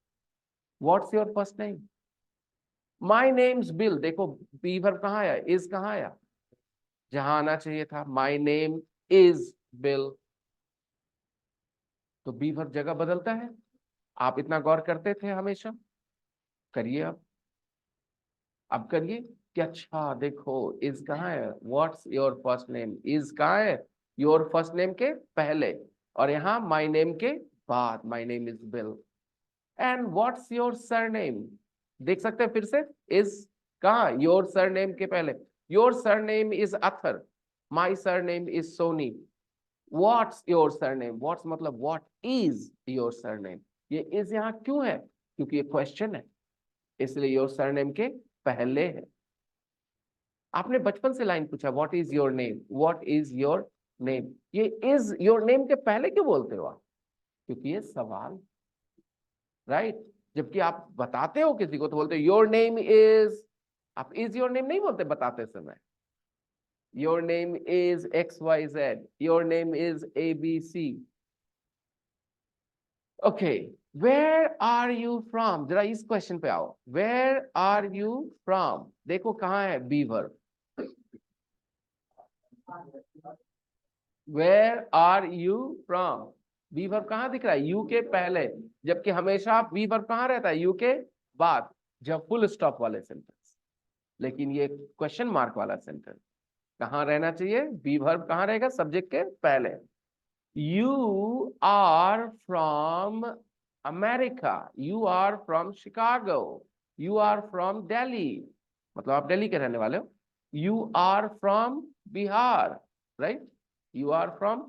What's your first name, my names bill, देखो बी वर्ब कहाँ आया, इज कहाँ आया, जहां आना चाहिए था, माई नेम इज बिल, तो बी वर्ब जगह बदलता है। आप इतना गौर करते थे हमेशा, करिए अब करिए कि अच्छा देखो इज कहाँ है, what's your first name, is कहाँ है, योर फर्स्ट नेम के पहले, और यहाँ माई नेम के बाद, my name is bill. And what's your surname, देख सकते हैं फिर से, इज कहाँ, योर सरनेम के पहले, your surname is Athar, my surname is Soni. What's your surname, what's मतलब व्हाट इज योर सरनेम, ये इज यहाँ क्यों है, क्योंकि ये क्वेश्चन है, इसलिए योर सरनेम के पहले है। आपने बचपन से लाइन पूछा what is your name, what is your name, ये इज योर नेम के पहले क्यों बोलते हो आप, क्योंकि ये सवाल, राइट। जबकि आप बताते हो किसी को तो बोलते हो योर नेम इज, आप इज योर नेम नहीं बोलते बताते समय, your name is XYZ, your name is ABC, okay, where are you from, जरा इस क्वेश्चन पे आओ, वेयर आर यू फ्रॉम, देखो कहाँ है be verb, where are you from, be verb कहाँ दिख रहा है, यू के पहले, जबकि हमेशा बी वर्ब कहाँ रहता है, यू के बाद, जब फुल स्टॉप वाले सेंटेंस, लेकिन ये क्वेश्चन मार्क वाला सेंटेंस कहाँ रहना चाहिए, बी वर्ब कहाँ रहेगा, सब्जेक्ट के पहले। You are from America. You are from Chicago. You are from Delhi. मतलब आप दिल्ली के रहने वाले हो. You are from Bihar, right? You are from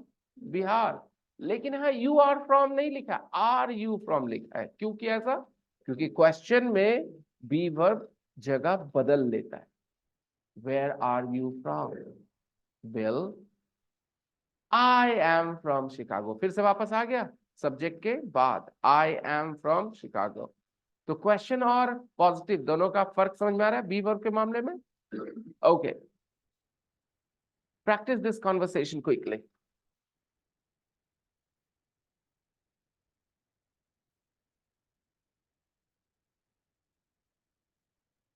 Bihar. लेकिन हाँ you are from नहीं लिखा, are you from लिखा है. क्यों किया ऐसा? क्योंकि क्वेश्चन में बी वर्ब जगह बदल लेता है. Where are you from? Bill. I am from Chicago, फिर से वापस आ गया सब्जेक्ट के बाद, आई एम फ्रॉम शिकागो. तो क्वेश्चन और पॉजिटिव दोनों का फर्क समझ में आ रहा है बी वर्ब के मामले में. Okay, practice this conversation quickly.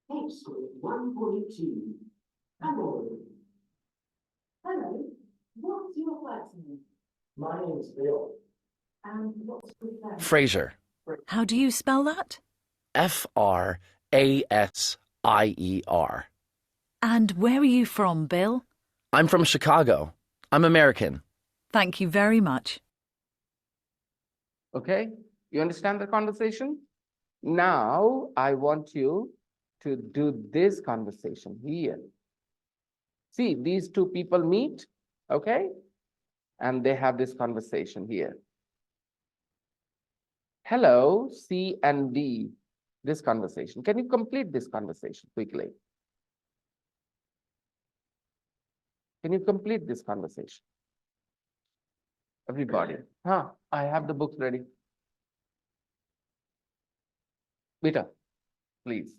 Excellent, 142. Hello. Hello. What's your first name? My name's Bill. And what's your first name? Fraser. How do you spell that? Frasier. And where are you from, Bill? I'm from Chicago. I'm American. Thank you very much. Okay, you understand the conversation? Now I want you to do this conversation here. See, these two people meet, okay, and they have this conversation here. Hello, C and D, this conversation. Can you complete this conversation quickly? Can you complete this conversation? Everybody. Huh, I have the books ready. Beta, please.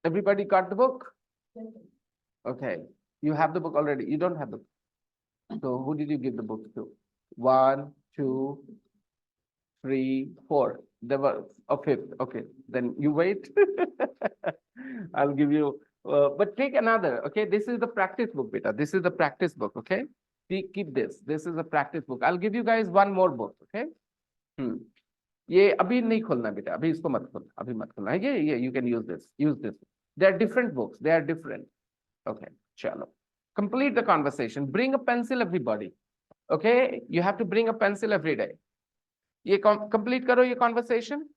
Everybody got the book? Okay, you have the book already. You don't have the book. So who did you give the book to? 1, 2, 3, 4. There was a fifth. Okay, then you wait. I'll give you, but take another. Okay, this is the practice book, beta. This is the practice book. Okay, keep this. This is a practice book. I'll give you guys one more book. Okay. ये अभी नहीं खोलना बेटा, अभी इसको मत खोलना, अभी मत खोलना. ये you can use this. Use this. They are different books. They are different. Okay, chalo. Complete the conversation. Bring a pencil, everybody. Okay, you have to bring a pencil every day. ये complete करो ये conversation.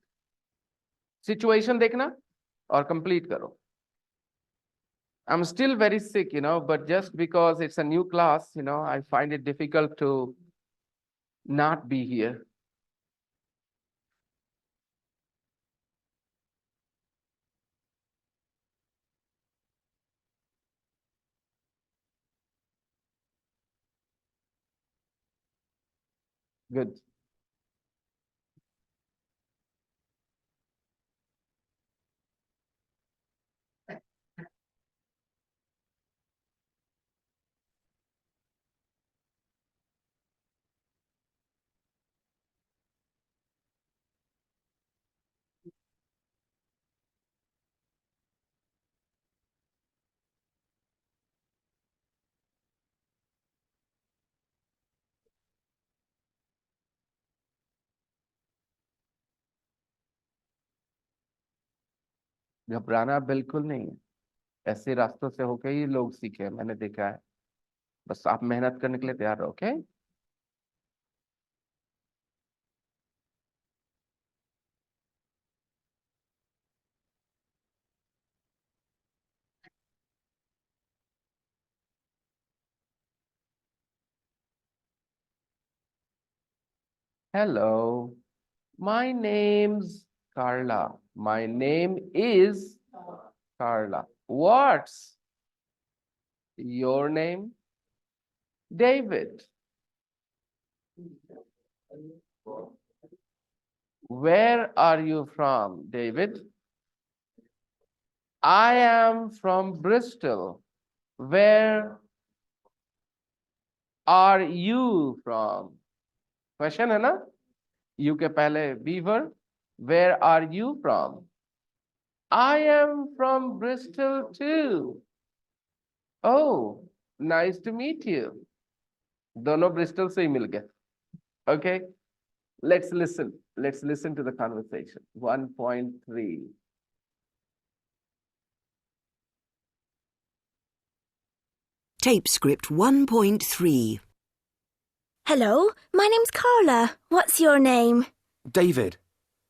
Situation देखना और complete करो. I'm still very sick, but just because it's a new class, I find it difficult to not be here. Good. घबराना बिल्कुल नहीं है, ऐसे रास्तों से होके ही लोग सीखे हैं, मैंने देखा है. बस आप मेहनत करने के लिए तैयार रहो. Okay. Hello, my name's Carla. My name is Carla. What's your name? David. Where are you from, David? I am from Bristol. Where are you from? Question है ना? You के पहले be verb. Where are you from? I am from Bristol too. Oh, nice to meet you. दोनों Bristol से ही मिल गए. Okay, let's listen. Let's listen to the conversation. 1.3. Tape script 1.3. Hello, my name's Carla. What's your name? David.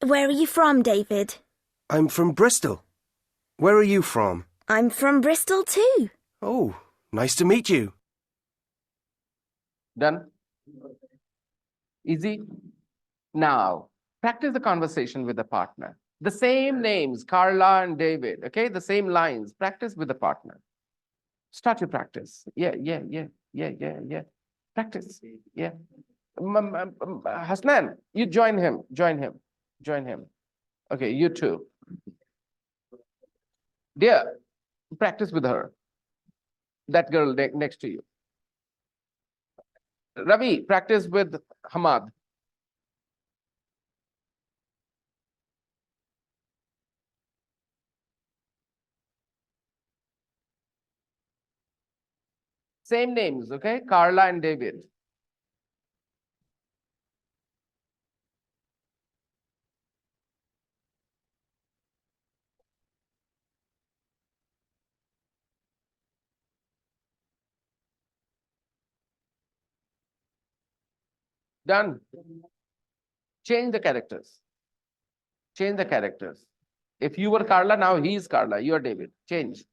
Where are you from, David? I'm from Bristol. Where are you from? I'm from Bristol too. Oh, nice to meet you. Done? Easy? Now, practice the conversation with the partner. The same names, Carla and David, okay? The same lines. Practice with the partner. Start your practice. Yeah. Practice. Yeah. Hasnan, you join him. Okay, you too. Dear, practice with her. That girl next to you. Ravi, practice with Hamad. Same names, okay? Carla and David. Done. Change the characters. Change the characters. If you were Carla, now he is Carla. You are David. Change.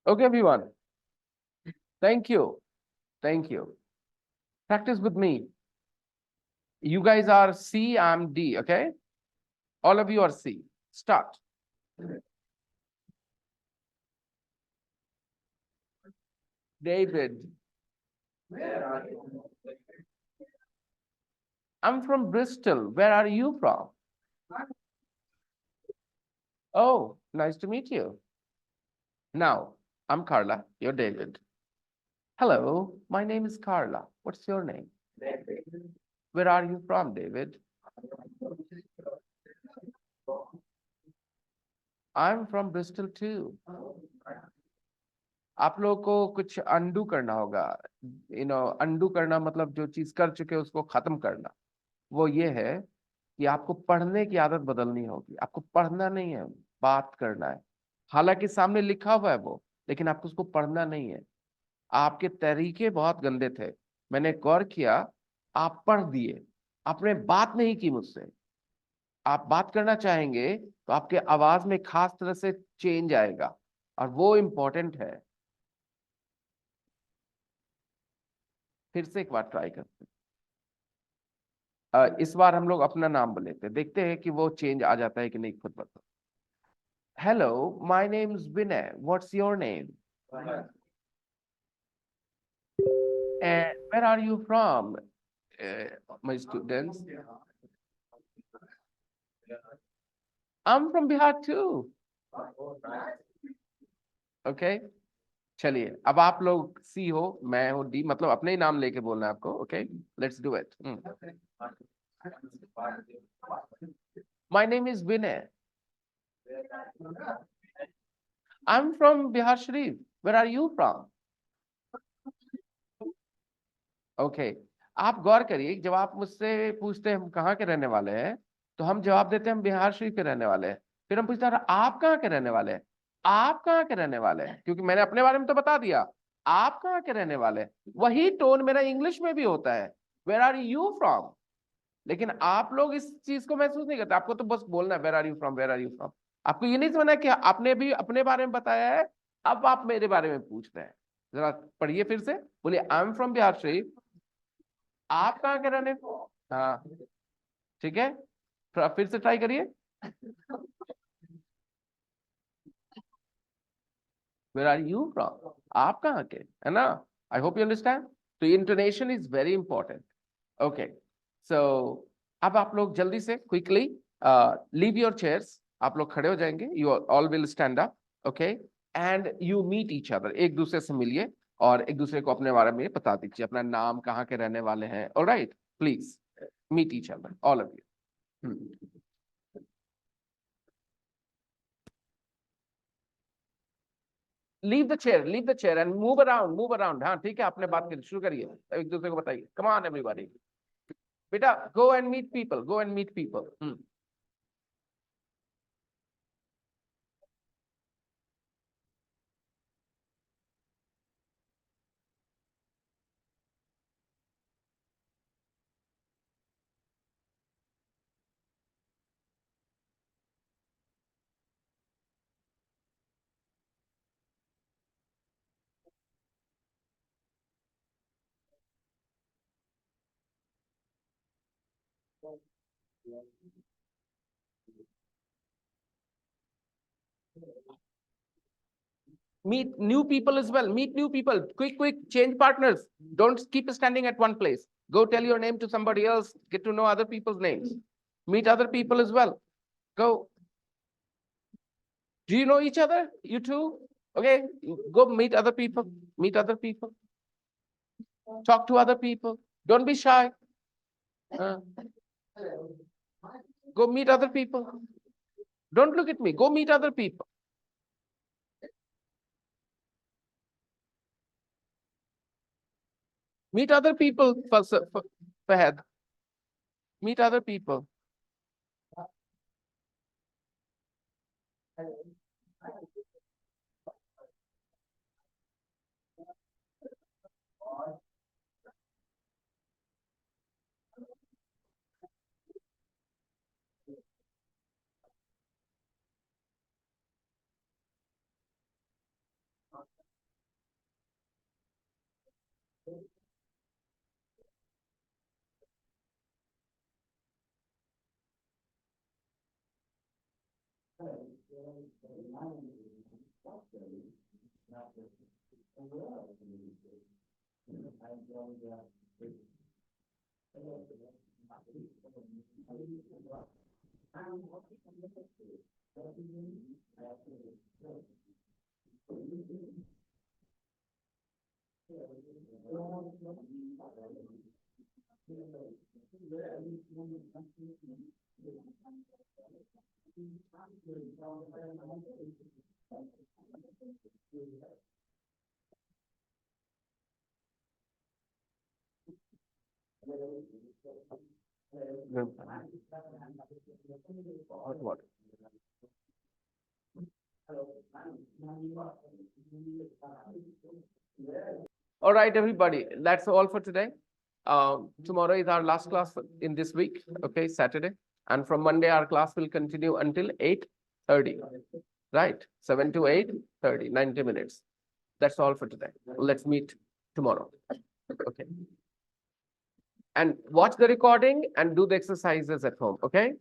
Okay, everyone. Thank you. Thank you. Practice with me. You guys are C, I'm D, okay? All of you are C. Start. David. I'm from Bristol. Where are you from? Oh, nice to meet you. Now, I'm Carla. You're David. Hello, my name is Carla. What's your name? David. Where are you from, David? I'm from Bristol too. आप लोगों को कुछ undo करना होगा. Undo करना मतलब जो चीज कर चुके उसको खत्म करना. वो ये है कि आपको पढ़ने की आदत बदलनी होगी. आपको पढ़ना नहीं है, बात करना है. हालांकि सामने लिखा हुआ है वो, लेकिन आपको उसको पढ़ना नहीं है. आपके तरीके बहुत गंदे थे. मैंने गौर किया, आप पढ़ दिए, आपने बात नहीं की मुझसे. आप बात करना चाहेंगे तो आपके आवाज में खास तरह से चेंज आएगा, और वो इम्पोर्टेंट है. फिर से एक बार ट्राई करते हैं. इस बार हम लोग अपना नाम लेते हैं, देखते हैं कि वो चेंज आ जाता है कि नहीं. खुद बताओ. Hello, my name is Vinay. What's your name? And where are you from, my students? I'm from Bihar too. Okay. चलिए, अब आप लोग सी हो, मैं हूँ डी. मतलब अपने ही नाम लेके बोलना है आपको. Okay, let's do it. My name is Vinay. I'm from Bihar Sharif. Where are you from? Okay. आप गौर करिए, जब आप मुझसे पूछते हैं हम कहाँ के रहने वाले हैं, तो हम जवाब देते हैं हम बिहार शरीफ के रहने वाले हैं। फिर हम पूछते हैं आप कहाँ के रहने वाले हैं, आप कहाँ के रहने वाले हैं, क्योंकि मैंने अपने बारे में तो बता दिया, आप कहाँ के रहने वाले हैं। वही टोन मेरा इंग्लिश में भी होता है, वेयर आर यू फ्रॉम। लेकिन आप लोग इस चीज को महसूस नहीं करते, आपको तो बस बोलना है where are you from, where are you from. आपको ये नहीं समझना कि आपने भी अपने बारे में बताया है, अब आप मेरे बारे में पूछ रहे हैं। जरा पढ़िए फिर से, बोलिए I am from Bihar Sharif, आप कहाँ के रहने। हाँ ठीक है, फिर से ट्राई करिए, वेयर आर यू फ्रॉम, आप कहाँ के, है ना। I hope you understand. तो intonation is very important. Okay, so अब आप लोग जल्दी से क्विकली लीव योर चेयर्स, आप लोग खड़े हो जाएंगे, you all will stand up, okay, and you meet each other, एक दूसरे से मिलिए और एक दूसरे को अपने बारे में बता दीजिए, अपना नाम, कहाँ के रहने वाले हैं। Alright, please meet each other, all of you. Leave the chair and move around. हाँ ठीक है, आपने बात शुरू करिए, एक दूसरे को बताइए, कम ऑन एवरीबॉडी, बेटा go and meet people, go and meet people. Meet new people as well. Meet new people. Quick, change partners. Don't keep standing at one place. Go tell your name to somebody else. Get to know other people's names. Meet other people as well. Go. Do you know each other? You two? Okay. Go meet other people. Meet other people. Talk to other people. Don't be shy. Go meet other people. Don't look at me. Go meet other people. Meet other people, Fahad. Meet other people. What? All right, everybody, that's all for today. Tomorrow is our last class in this week, okay, Saturday. And from Monday, our class will continue until 8:30, right? 7 to 8:30, 90 minutes. That's all for today. Let's meet tomorrow, okay? And watch the recording and do the exercises at home, okay?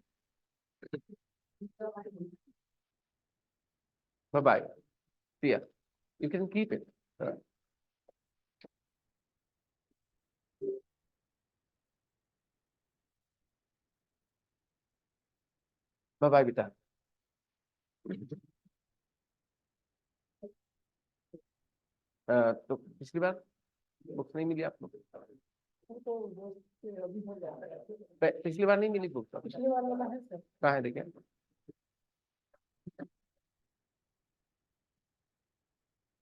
Bye-bye. See ya. You can keep it. All right. Bye-bye, बेटा। तो पिछली बार books नहीं मिली आपको? पिछली बार नहीं मिली books? कहाँ है, देखें।